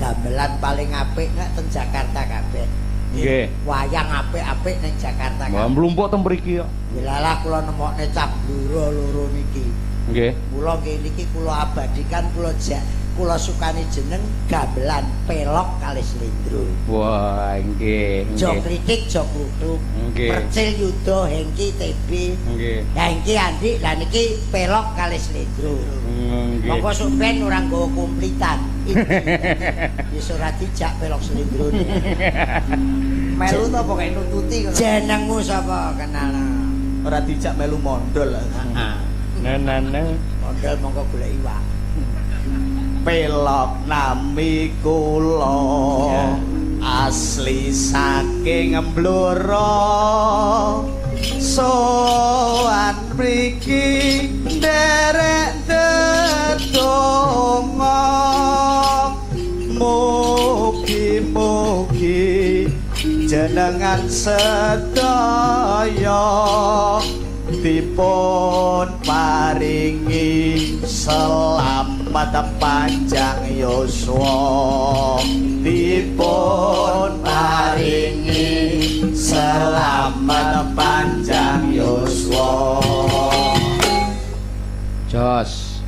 S2: gamelan paling apik nek teng Jakarta kabeh.
S3: Nggih.
S2: Wayang apik-apik ning Jakarta
S3: Wah,
S2: kabeh.
S3: mlumpuk teng mriki kok.
S2: Wilalah kula nemokne cap bluro loro niki.
S3: Nggih.
S2: Kula nggih niki kula abadikan kula sukani jeneng gamelan pelok kali slendro.
S3: Wah, nggih,
S2: Jok
S3: nggih.
S2: kritik, jok kluthuk.
S3: Nggih.
S2: Percil Yuda, Hengki TB.
S3: Nggih.
S2: Lah Hengki Andi, lah niki pelok kali slendro.
S3: Nggih.
S2: Monggo sok ben ora nggawa kumplitan. Wis ora dijak pelok slendro.
S1: Melu to pokoke nututi ngono.
S2: Jenengmu sapa kenal?
S1: Ora dijak melu mondol.
S2: Heeh.
S3: Nah.
S2: Model monggo golek iwak.
S1: Pelok nami kula asli saking Blora sowan mriki nderek
S4: panjenengan sedaya dipun paringi selamat panjang yuswa, dipun paringi selamat panjang yuswa.
S3: Jos.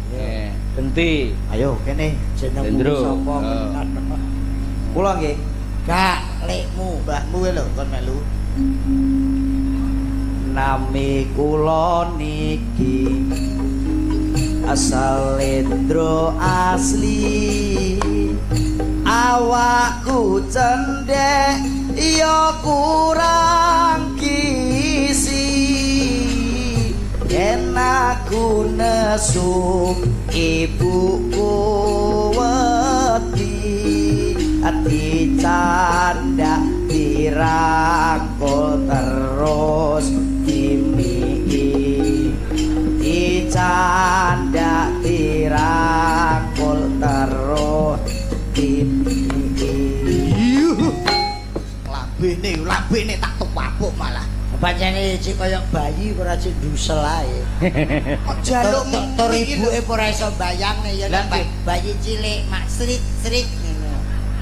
S3: Genti.
S4: Ayo kene
S2: Jenengmu sapa?
S1: Kula nggih.
S2: Gak lekmu,
S4: mbahmu lho kon melu.
S1: Nami kula niki asal Lendro asli, awakku cendek ya kurang gizi, yen aku nesu ibuku wedi, ati canda dirangkul terus dimiki, dicanda dirangkul terus dimiki.
S4: Labene tak tepapuk malah.
S2: pancene iki kaya bayi ora sik ndusel ae.
S4: Kok jaluk
S2: tur ibuke ora iso bayangne ya bayi cilik mak srit-srit ngono.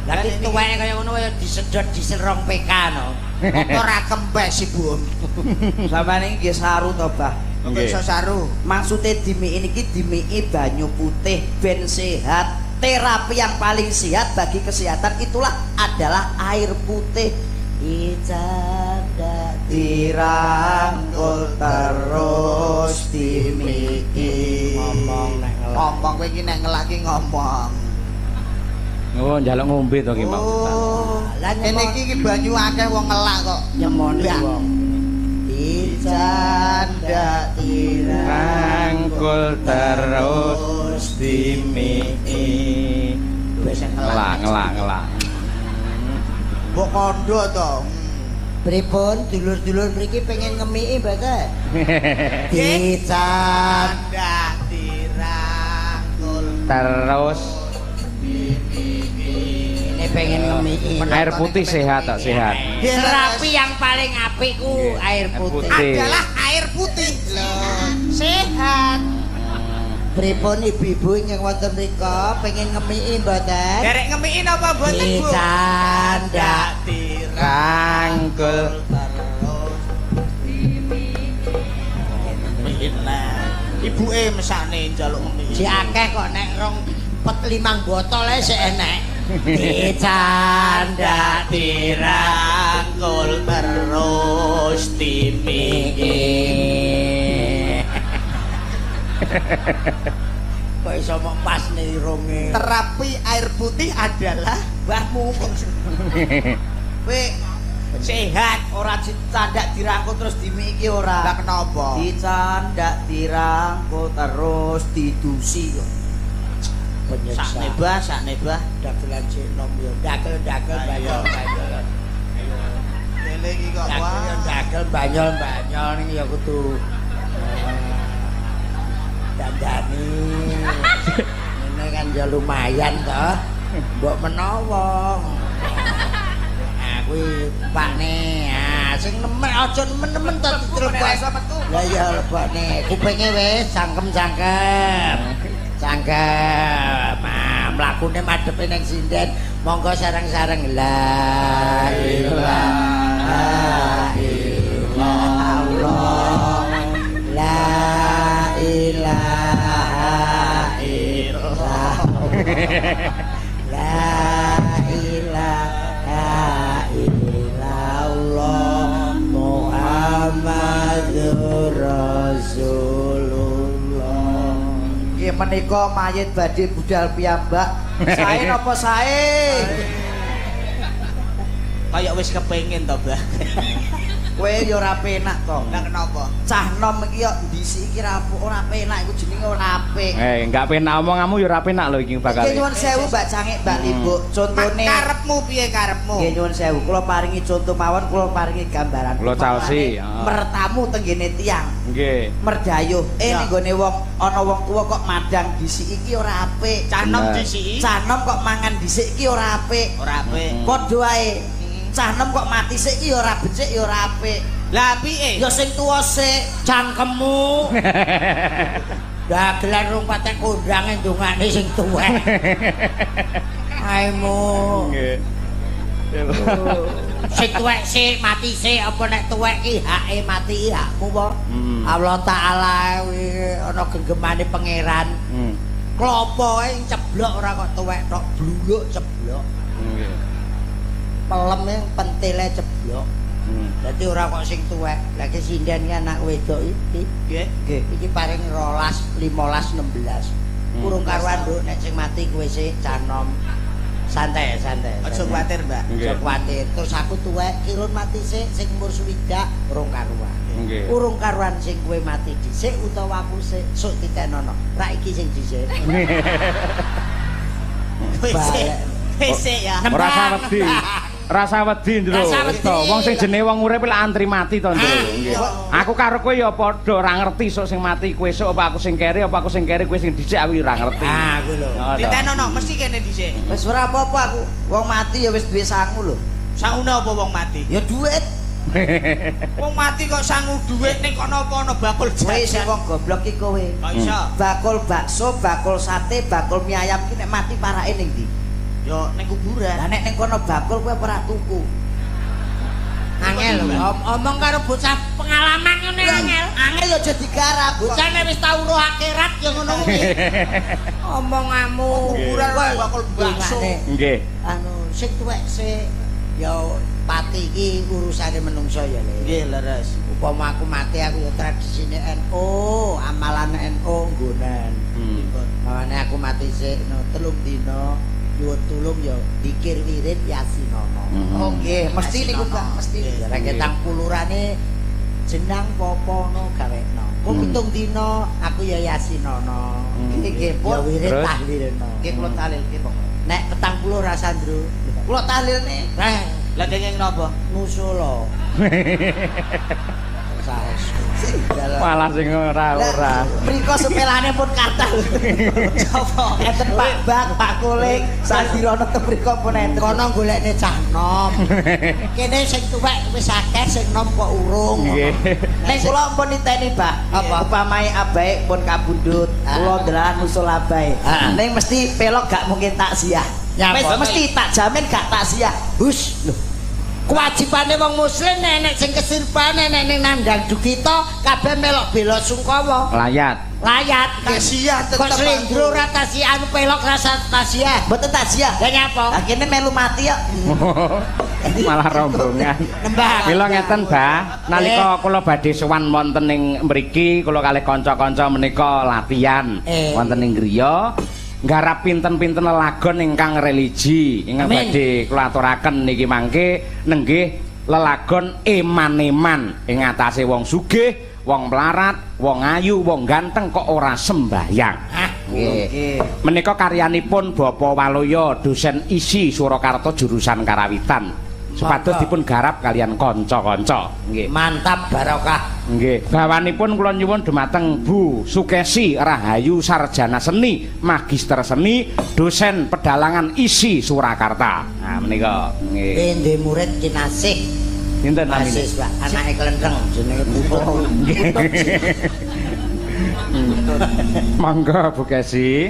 S2: Lah iki tuweke kaya ngono kaya disedot diserong PK no.
S4: Ora kempes ibu.
S1: Sampeyan iki nggih saru to, Bah?
S4: Nggih iso saru.
S1: Maksude dimiki niki dimiki banyu putih ben sehat. Terapi yang paling sehat bagi kesehatan itulah adalah air putih. Icanda dirangkul terus dimiki.
S4: Ngomong kowe iki nek ngelaki ngomong.
S3: Oh, njaluk ngombe to ki Pak.
S4: Oh, lah kene iki banyu akeh wong ngelak kok.
S2: Nyemoni wong.
S1: Icanda
S3: Rangkul terus dimiki.
S4: Wis
S3: Ngelak.
S4: Mbok kondo to.
S2: Pripun dulur-dulur mriki pengen ngemiki mboten?
S4: Dicanda dirangkul
S3: Terus
S2: Ini pengen ngemiki.
S3: air putih sehat tak sehat.
S2: Terapi yang paling apik ku air putih.
S4: adalah air putih. Loh, sehat.
S2: Pripun ibu-ibu yang wonten mrika pengen ngemiki mboten?
S4: Derek ngemiin apa mboten, Bu?
S2: Dicanda
S3: Rangkul
S4: Ibuke mesane njaluk ngemiin.
S2: si akeh kok nek rong pet 5 botol ae sik enek. Dicanda
S4: dirangkul terus dimiki.
S2: kok iso mok pas nirunge.
S4: Terapi air putih adalah mbahmu. Kowe sehat,
S1: ora dicandak dirangkul terus dimiki ora.
S4: lah kenapa?
S1: Dicandak dirangkul terus didusi kok.
S4: Sakne bah.
S2: dagelan cinom yo dagel-dagel
S4: Ayo.
S2: banyol-banyol.
S4: Dele iki kok
S2: Dagel banyol-banyol ning ya kudu dandani. Ini kan ya lumayan toh. Mbok menawa. Kuwi pakne sing nemen aja nemen-nemen to ditelepon. Lah ya lebokne kupinge wis cangkem-cangkem. Cangkem. Mlakune madhepe ning sinden monggo sareng-sareng la ilaha illallah la ilaha illallah la ilaha illallah Muhammadur Rasulullah.
S1: Nggih menika mayit badhe budal piyambak. Sae napa sae?
S4: Kayak wis kepengin to, Bah.
S1: Kowe ya ora penak to.
S4: Lah kenapa?
S1: Cah nom iki yo ndisi iki ora penak iku jenenge ora apik.
S3: enggak penak omonganmu ya ora penak lho iki bakal.
S1: Nggih nyuwun sewu Mbak Cangik, Mbak Limbuk. Contone
S4: Karepmu piye karepmu?
S1: nggih nyuwun sewu, kula paringi conto mawon, kula paringi gambaran.
S3: Kula caosi,
S1: Mertamu tenggene tiyang.
S3: Nggih.
S1: Merdayuh.
S4: Ya.
S1: Ning gone wong ana wong tuwa kok madang dhisik iki ora apik.
S4: Canom
S3: Bener.
S4: disiki.
S1: Canom kok mangan dhisik iki ora apik.
S4: Ora apik.
S1: Padha ae cah enom kok mati sik ya ora becik ya ora apik.
S4: Lah piye?
S1: Ya sing tuwa sik
S2: cangkemmu. Dagelan rung patek kondange ndongane sing tuwek. Aimu.
S3: Nggih.
S2: Sing tuwek sik mati sik apa nek tuwek ki hake mati hakmu apa? Allah taala kuwi ana genggemane pangeran. Klopoe ceblok ora kok tuwek tok, bluluk ceblok.
S3: Nggih.
S2: Peleme pentile ceblok. Dadi ora kok sing tuwek. Lah ki sinden ki anak wedok iki.
S4: Nggih.
S1: nggih.
S2: Iki paring 12, 15, 16. Kurung karuan nduk nek sing mati kowe sik canom. Santai.
S4: Aja kuwatir, Mbak.
S2: Aja kuwatir. Terus aku tuwek kirun mati sik sing umur swidak urung karuan.
S3: Nggih.
S2: Urung karuan sing kowe mati dhisik utawa aku sik sok ditenono. Ra iki sing dhisik.
S4: Wis ya.
S3: Rasa wedi ndro. Wong sing jenenge wong urip lek antri mati to ndro. Nggih. Aku karo kowe ya padha ora ngerti sok sing mati kowe sok apa aku sing kere apa aku sing kere kowe sing dhisik aku ora ngerti.
S2: Ah kuwi lho.
S4: Ditenono mesti kene dhisik.
S1: Wis ora apa-apa aku. Wong mati ya wis duwe sangu lho.
S4: Sangune apa wong mati?
S1: Ya duit.
S4: Wong mati kok sangu dhuwit ning kono apa ana bakul
S1: Kowe sing
S4: jajan.
S1: wong goblok iki kowe.
S4: Kok iso?
S1: Bakul bakso, bakul sate, bakul mie ayam ki nek mati parake ning ndi?
S4: Yo ning kuburan.
S1: Lah nek ning kono bakul kowe ora tuku.
S2: Angel omong karo bocah pengalaman ngene angel.
S1: Angel aja digarap.
S2: Bocah nek wis tau roh akhirat ya ngono kuwi. Omonganmu
S4: Kuburan kok bakul bakso.
S3: Nggih.
S2: Anu sing tuwek sik ya pati iki urusane menungso ya Le.
S4: Nggih, leres.
S2: Upama aku mati aku ya tradisine NU, amalan NU nggonan. Mawane aku mati sik no 3 dina nyuwun tulung ya dikir wirid yasinono.
S1: Oh nggih, mesti niku Kak, mesti.
S2: Ya ketang pulurane jenang popono gawekno. Kok 7 dina aku ya yasinono.
S1: Nggih nggih,
S2: Ya
S1: pun.
S2: wirid
S3: Terus?
S2: tahlilno.
S1: Nggih kula tahlil nggih pokok.
S2: Nek 40 rasandro.
S1: Kula tahlilne.
S4: Lah kenging napa?
S2: Nusulo. Saes.
S3: Malah sing ora.
S1: Mriko sepelane pun kathah. Coba enten Pak Kulik, Sandirono teng mriko pun enten.
S2: Kono golekne cah nom. Kene sing tuwek wis akeh sing nom kok urung.
S3: Nggih.
S1: Nek kula ampun niteni, Pak.
S2: Apa?
S1: Upamae abae pun kabundut, kula ndelahan usul abae. Ning mesti pelok gak mungkin taksiah.
S2: Ya,
S1: Wis
S2: apa?
S1: mesti tak jamin gak taksiah.
S2: Hus. Kewajibane wong muslim nek sing kesirpane nek ning nandang dukita kabeh melok bela sungkawa. Layat
S4: Taksiah tetep
S2: kok slendro ora taksiah anu pelok rasa taksiah.
S1: Mboten taksiah.
S2: Lah nyapa?
S1: Lah kene melu mati ya.
S3: Malah rombongan.
S2: Nembang.
S3: Mila ngeten, Mbah, nalika kula badhe sowan wonten ing mriki, kula kalih kanca-kanca menika latihan wonten ing griya. Nggarap pinten-pinten lelagon ingkang religi ingkang badhe kula aturaken niki mangke nenggih lelagon eman-eman ing atase wong sugih, wong melarat, wong ayu, wong ganteng kok ora sembayang.
S1: Nggih.
S3: Menika karyanipun Bapak Waloyo, dosen isi Surakarta jurusan Karawitan. Supados dipun garap kalian kanca-kanca. Nggih.
S2: Mantap barokah.
S3: Nggih, bawanipun kula nyuwun dhumateng Bu Sukesi Rahayu sarjana seni, magister seni, dosen pedalangan isi Surakarta. Nah, menika nggih.
S2: Ende murid kinasih.
S3: Pinten namine?
S2: Mahasiswa anake klendeng jenenge Putut.
S3: Mangga Bu Kesi.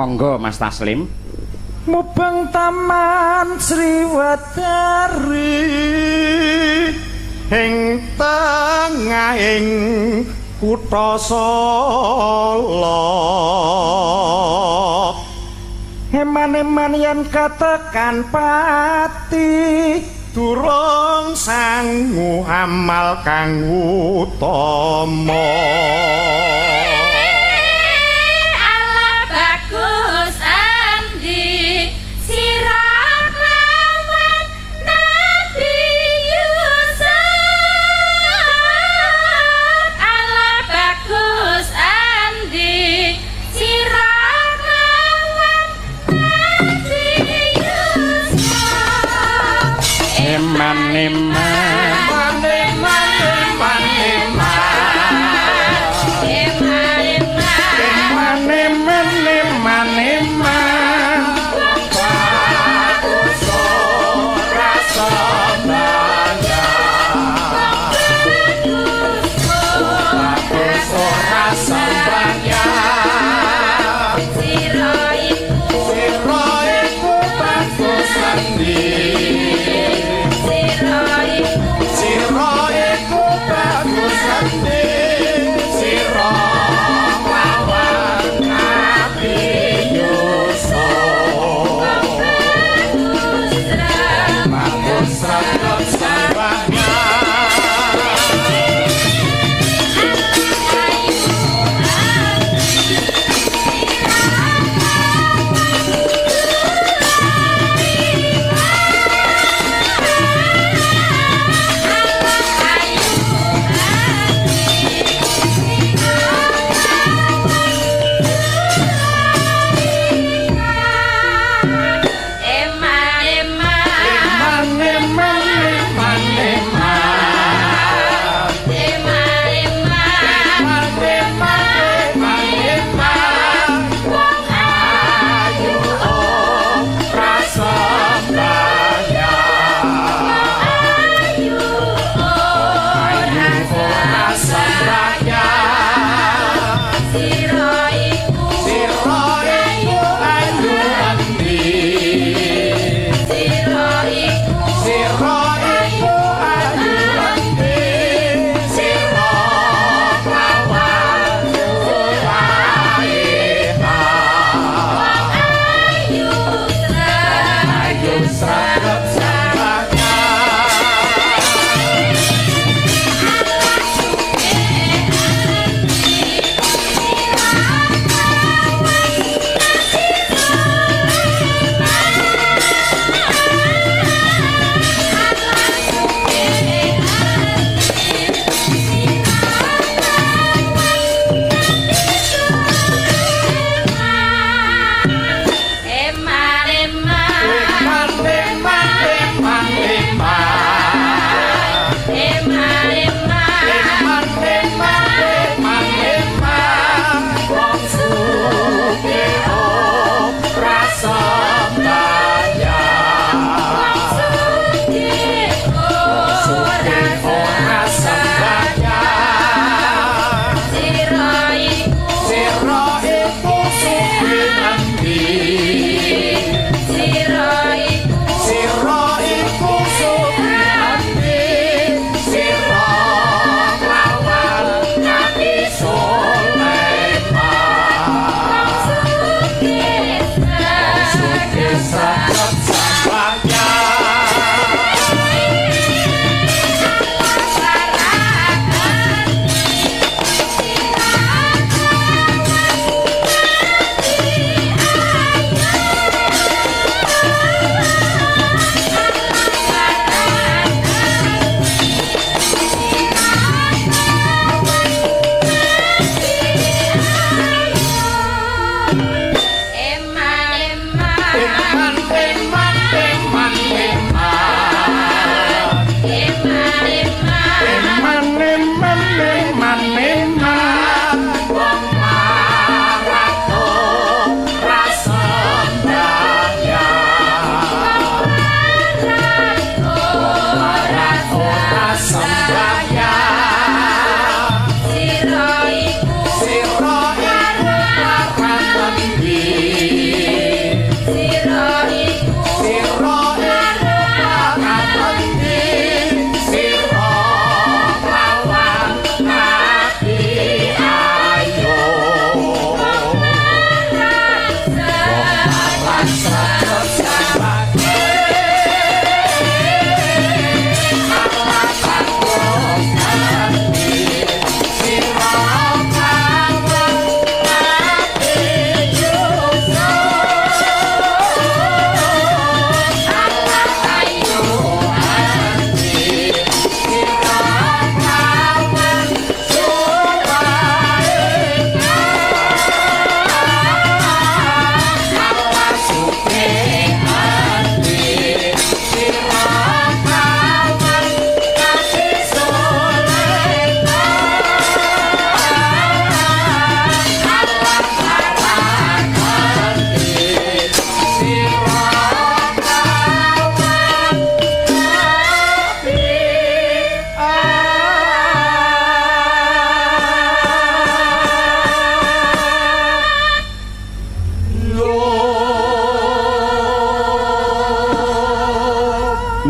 S3: Monggo Mas Taslim.
S5: Mubeng Taman Sriwedari ing tengahing kutha Solo. Eman-eman yen katekan pati durung sangu amal kang utama.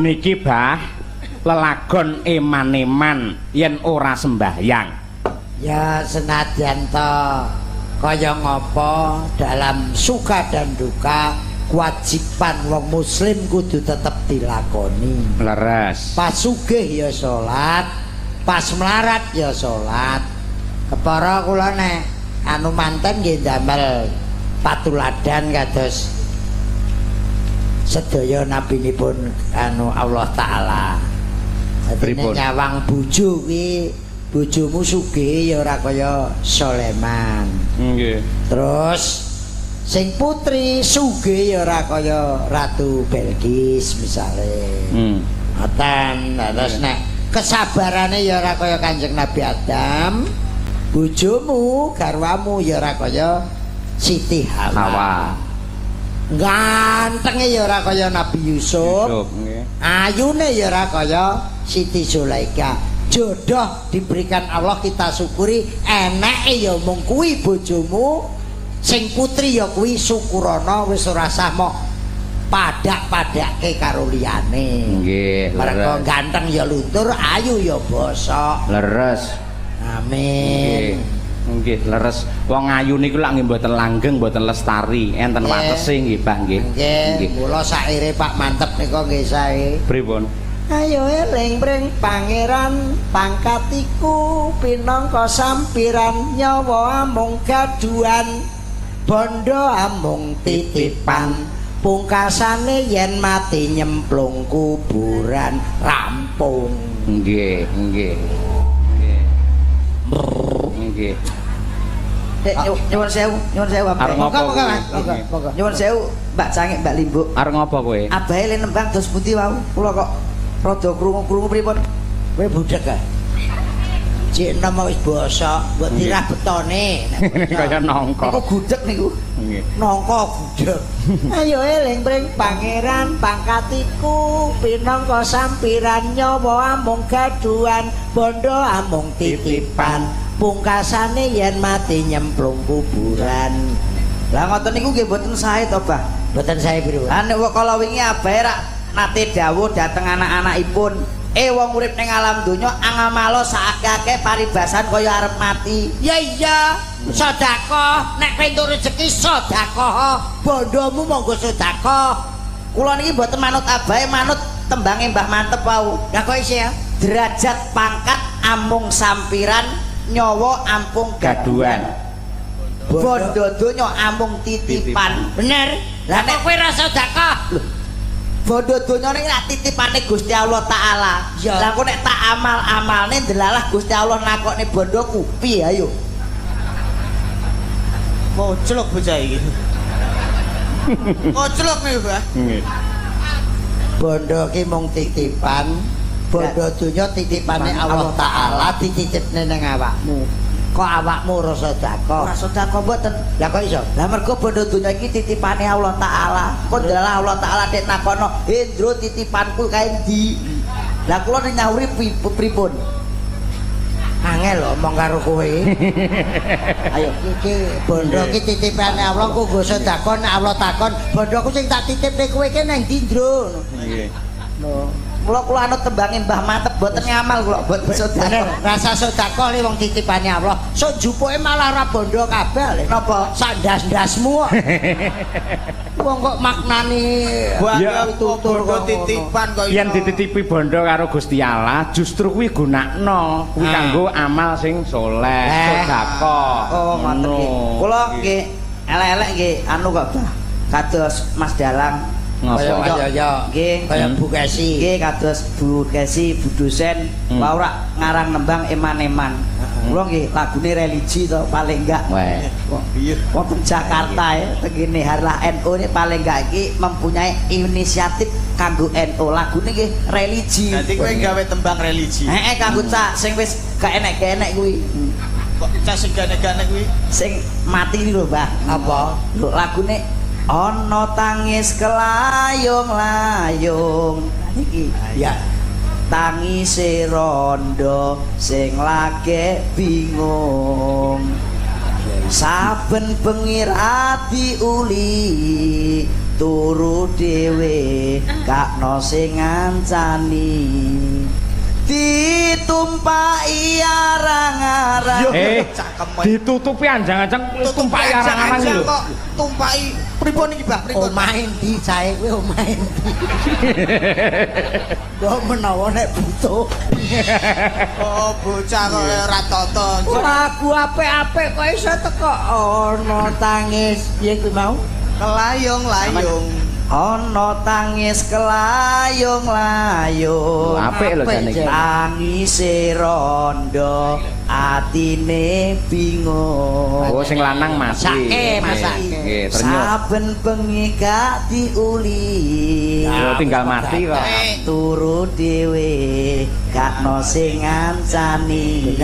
S3: niki bah lelagon eman-eman yen ora sembahyang.
S2: Ya senadyan to kaya ngopo dalam suka dan duka kewajiban wong muslim kudu tetep dilakoni.
S3: Leres.
S2: Pas sugih ya salat, pas melarat ya salat. Kepara kula nek anu manten nggih damel patuladan kados sedaya nabinipun anu Allah taala. Dadi nyawang bojo kuwi bojomu sugih ya ora kaya Soleman.
S3: Nggih.
S2: Terus sing putri sugih ya ora kaya Ratu Belkis misale. Ngoten. Terus nek kesabarane ya ora kaya Kanjeng Nabi Adam. Bojomu garwamu ya ora kaya Siti Hawa. Gantenge ya ora kaya Nabi Yusuf. Ayune ya ora kaya Siti Zulaikha. Jodoh diberikan Allah kita syukuri, eneke ya mung kuwi bojomu, sing putri ya kuwi syukurana wis ora sah mok padak-padake karo liyane.
S3: Nggih,
S2: mergo ganteng ya luntur, ayu ya bosok.
S3: Leres.
S2: Amin.
S3: Nggih, leres. Wong ayu niku lak nggih mboten langgeng, mboten lestari, enten watese nggih, Pak nggih.
S2: Nggih, kula saire Pak mantep nika nggih sae.
S3: Pripun?
S2: Ayo eling pring pangeran pangkatiku pinangka sampiran nyawa amung gaduan bondo amung titipan pungkasane yen mati nyemplung kuburan rampung.
S3: Nggih, nggih. Nggih.
S1: Nyuwun sewu,
S3: Arep ngopo?
S1: Nyuwun sewu, Mbak Cangik, Mbak Limbuk.
S3: Arep ngopo kowe?
S1: Abahe le nembang dos pundi wau? Kula kok rada krungu-krungu pripun?
S2: Kowe budhek ah. Cik nom wis bosok, mbok dirah betone.
S3: Kaya nangka.
S1: Kok gudeg niku?
S3: Nggih.
S2: Nangka budhek. Ayo eling pring pangeran pangkatiku pinangka sampiran nyawa amung gaduan bondo amung titipan pungkasane yen mati nyemplung kuburan.
S1: Lah ngoten niku nggih mboten sae to, Bah?
S2: Mboten sae piro?
S1: Lah nek kala wingi abahe rak nate dawuh dhateng anak-anakipun, wong urip ning alam donya angamalo sakake paribasan kaya arep mati.
S2: Ya iya, sedekah nek pentuk rezeki sedekah, bondomu monggo sedekah.
S1: Kula niki mboten manut abahe, manut tembange Mbah Mantep wau.
S2: Lah kok isih ya?
S1: Derajat pangkat amung sampiran, nyawa ampung gaduan. Bondo donya amung titipan.
S2: Bener. Lah nek kowe ra sedekah,
S1: bondo donya niki rak titipane Gusti Allah taala. Lah kok nek tak amal-amalne delalah Gusti Allah nakokne bondoku, piye ayo?
S4: Koclok bocah iki. Koclok nih, Mbah.
S3: Nggih.
S2: bondo ki mung titipan, bondo donya titipane Allah taala dititipne ning awakmu. Kok awakmu ora sedekah?
S1: Ora sedekah mboten.
S2: Lah kok iso?
S1: Lah mergo bondo donya iki titipane Allah taala. Kok dalah Allah taala dek nakono, "Hendro titipanku kae ndi?" Lah kula nyawuri pripun?
S2: Angel omong karo kowe. Ayo iki bondo ki titipane Allah ku nggo sedekah nek Allah takon, "Bondoku sing tak titipne kowe ki nang ndi, Ndro?"
S3: Nggih.
S1: Lho, kula anut tembangin Mbah Mantep mboten ngamal kula mboten sedekah.
S2: Rasa sedekah li wong titipane Allah. Sok jupuke malah ora bondo kabeh.
S1: Napa?
S2: Sak ndas-ndasmu. Wong kok maknani
S3: Ya,
S2: tutur
S4: titipan kok
S3: Yen dititipi bondo karo Gusti Allah, justru kuwi gunakno, kuwi kanggo amal sing saleh, sedekah.
S1: Oh, ngoten nggih. Kula nggih elek-elek nggih anu kok Bah. Kados Mas Dalang.
S2: Kaya
S1: Nggih,
S2: kaya Bu Kesi.
S1: nggih kados Bu Kesi, Bu dosen, wae ora ngarang nembang eman-eman. Kula nggih lagune religi to paling enggak.
S3: Weh.
S1: Wonten Jakarta ya, tegene Harlah NU ini paling enggak iki mempunyai inisiatif kanggo NU. Lagune nggih religi.
S4: Nanti kowe gawe tembang religi.
S1: Kanggo cah sing wis gak enek-enek kuwi.
S4: Kok cah sing gane-gane kuwi?
S1: Sing mati iki lho, Mbah.
S2: Apa?
S1: Lho lagune ana tangis kelayung-layung. Iki
S2: Ya.
S1: tangise rondo sing lagi bingung. saben bengi ati uli turu dhewe kakno sing ngancani ditumpaki arang-arang
S3: ditutupi anjang-anjang tumpaki arang-arang lho
S4: kok tumpaki pripun iki Mbah pripun
S2: omahe ndi cahe kowe omahe ndi kok menawa nek butuh
S4: oh bocah kok ora tonton
S2: lagu apik-apik kok iso teko ana tangis piye kuwi mau
S4: kelayung-layung
S1: ana tangis kelayung-layung
S3: apik lho jane iki
S1: tangise rondo atine bingung
S3: oh sing lanang masake nggih ternyuh
S1: saben bengi gak diuli
S3: tinggal mati kok
S1: turu dhewe gak no sing ngancani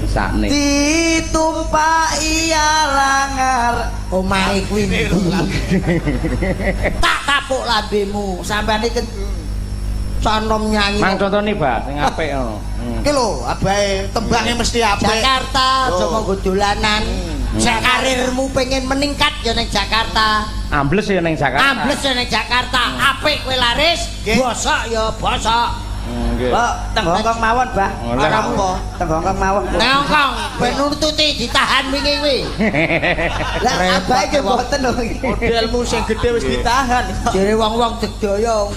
S3: sakne
S1: ditumpaki alangar
S2: omahe kuwi tak kapuk lambemu sampeyan iki sanom nyanyi
S3: mang contone Bah sing apik ngono
S4: iki lho abahe tembange mesti apik
S2: Jakarta aja monggo dolanan karirmu pengen meningkat ya ning Jakarta
S3: ambles ya ning Jakarta
S2: ambles ya ning Jakarta apik kowe laris bosok ya bosok
S3: nggih
S1: kok teng Hongkong mawon Bah
S3: ora
S1: apa teng Hongkong mawon
S2: nang Hongkong ben nututi ditahan wingi kuwi
S1: lah abahe ki mboten lho
S4: modelmu sing gedhe wis ditahan
S2: jere wong-wong degdaya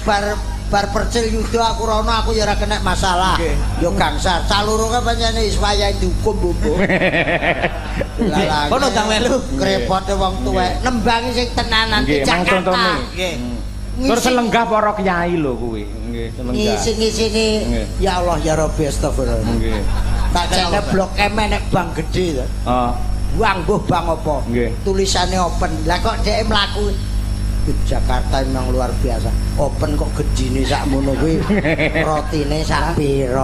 S2: bar percil yuda aku rono aku ya ora kena masalah yo gangsar calurunge pancene wis wayahe dihukum bobo
S4: kono dang melu
S2: krepote wong tuwek nembangi sing tenanan di Jakarta
S4: nggih
S3: tur selenggah para kiai lho kuwi nggih selenggah
S2: ngisi-ngisini ya Allah ya Rabbi astagfirullah
S3: nggih
S2: tak jane blok M nek bang gedhe to Bang mbuh bang apa tulisane open lah kok dhek mlaku Jakarta memang luar biasa open kok gedine sakmono kuwi rotine sak pira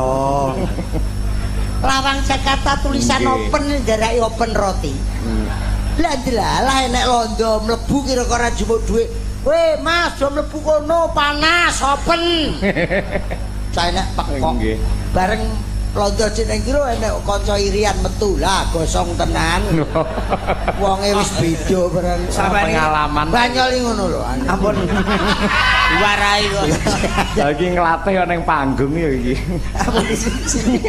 S2: lawang Jakarta tulisan open ndaraki open roti lah delalah enek londo mlebu kira-kira jupuk dhuwit weh mas do mlebu kono panas open saya nek pekok bareng londo jeneng kira enek kanca irian metu lah gosong tenan wonge wis beda bareng
S3: pengalaman
S2: banyol ngono lho
S1: ampun
S4: warai kok
S3: lagi nglatih kok ning panggung ya iki
S1: ampun sini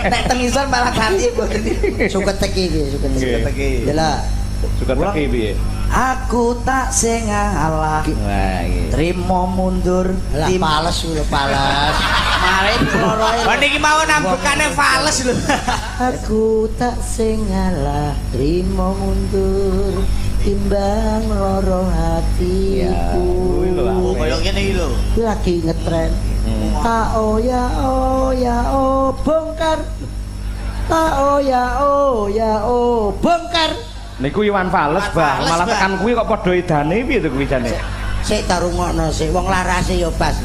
S1: nek tengisan malah ganti mboten
S2: suket iki suket iki lah
S3: suket iki piye
S1: aku tak sing ngalah
S3: wah iki
S1: trimo mundur
S2: lah pales lho pales
S1: mare loro
S4: niki mau nambekane fales lho
S2: aku tak sing ngalah trimo mundur timbang loro hatiku
S4: koyo ngene iki lho
S2: lagi ngetren ta oya bongkar ta oya bongkar
S3: niku Iwan Fales Bah malah tekan kuwi kok padha edane piye to kuwi jane
S2: sik tak rungokno sik wong larase ya pas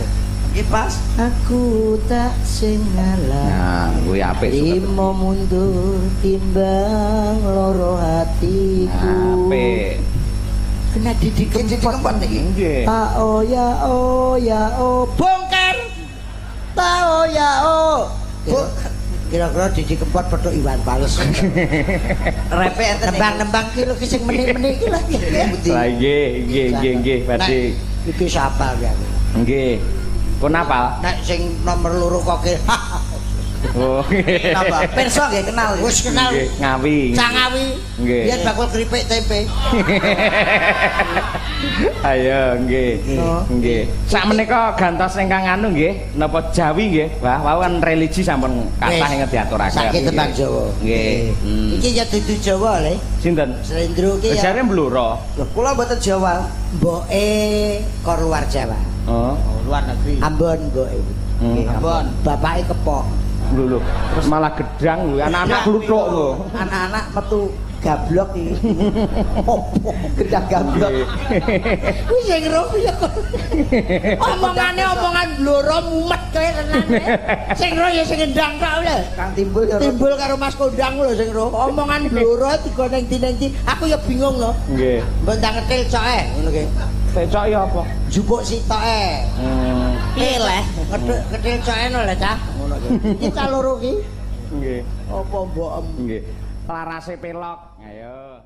S1: iki pas
S2: aku tak sing ngalah
S3: nah kuwi apik
S2: limo mundur timbang loro hatiku
S3: apik
S2: kena didikempot
S1: niki
S3: nggih
S2: ta oya bongkar ta oya kira-kira didikempot padha Iwan Fales
S1: repe enten
S2: nembang-nembang ki lho sing meneh-meneh iki lho
S3: lah nggih badhe
S2: iki sapa ya
S3: nggih pun apal
S2: nek sing nomor loro kok
S3: oh
S1: napa perso nggih kenal
S2: wis kenal
S3: ngawi
S2: Cangawi
S3: nggih
S2: biyen bakul keripik tempe
S3: ayo nggih sak menika gantos ingkang anu nggih napa Jawi nggih wah wau kan religi sampun kathah ing diaturake
S2: saking tembang Jawa
S3: nggih
S2: iki ya dudu Jawa le
S3: sinten
S2: Slendro ki ya
S3: jare Bluro
S1: lho kula mboten Jawa
S2: mboke kok luar Jawa
S3: oh
S4: luar negeri
S2: Ambon mboke
S4: Ambon
S2: bapake kepok
S3: lho terus malah gedang lho anak-anak gluthuk lho
S1: anak-anak metu gablok iki opo gedang gablok
S2: kuwi sing roh ya omongane omongan bloro mumet kowe tenane sing roh ya sing endang tok lho
S1: Kang Timbul ya
S2: timbul karo Mas Kondang lho sing roh omongan bloro digoneng dinenti aku ya bingung lho
S3: nggih
S2: mbentang ketil coke ngono ki
S3: cocok ya apa
S2: jupuk sitoke piye leh ketil coke lho cah ngono ki iki cah loro ki
S3: nggih
S2: apa mbok
S3: nggih larase pelok ayo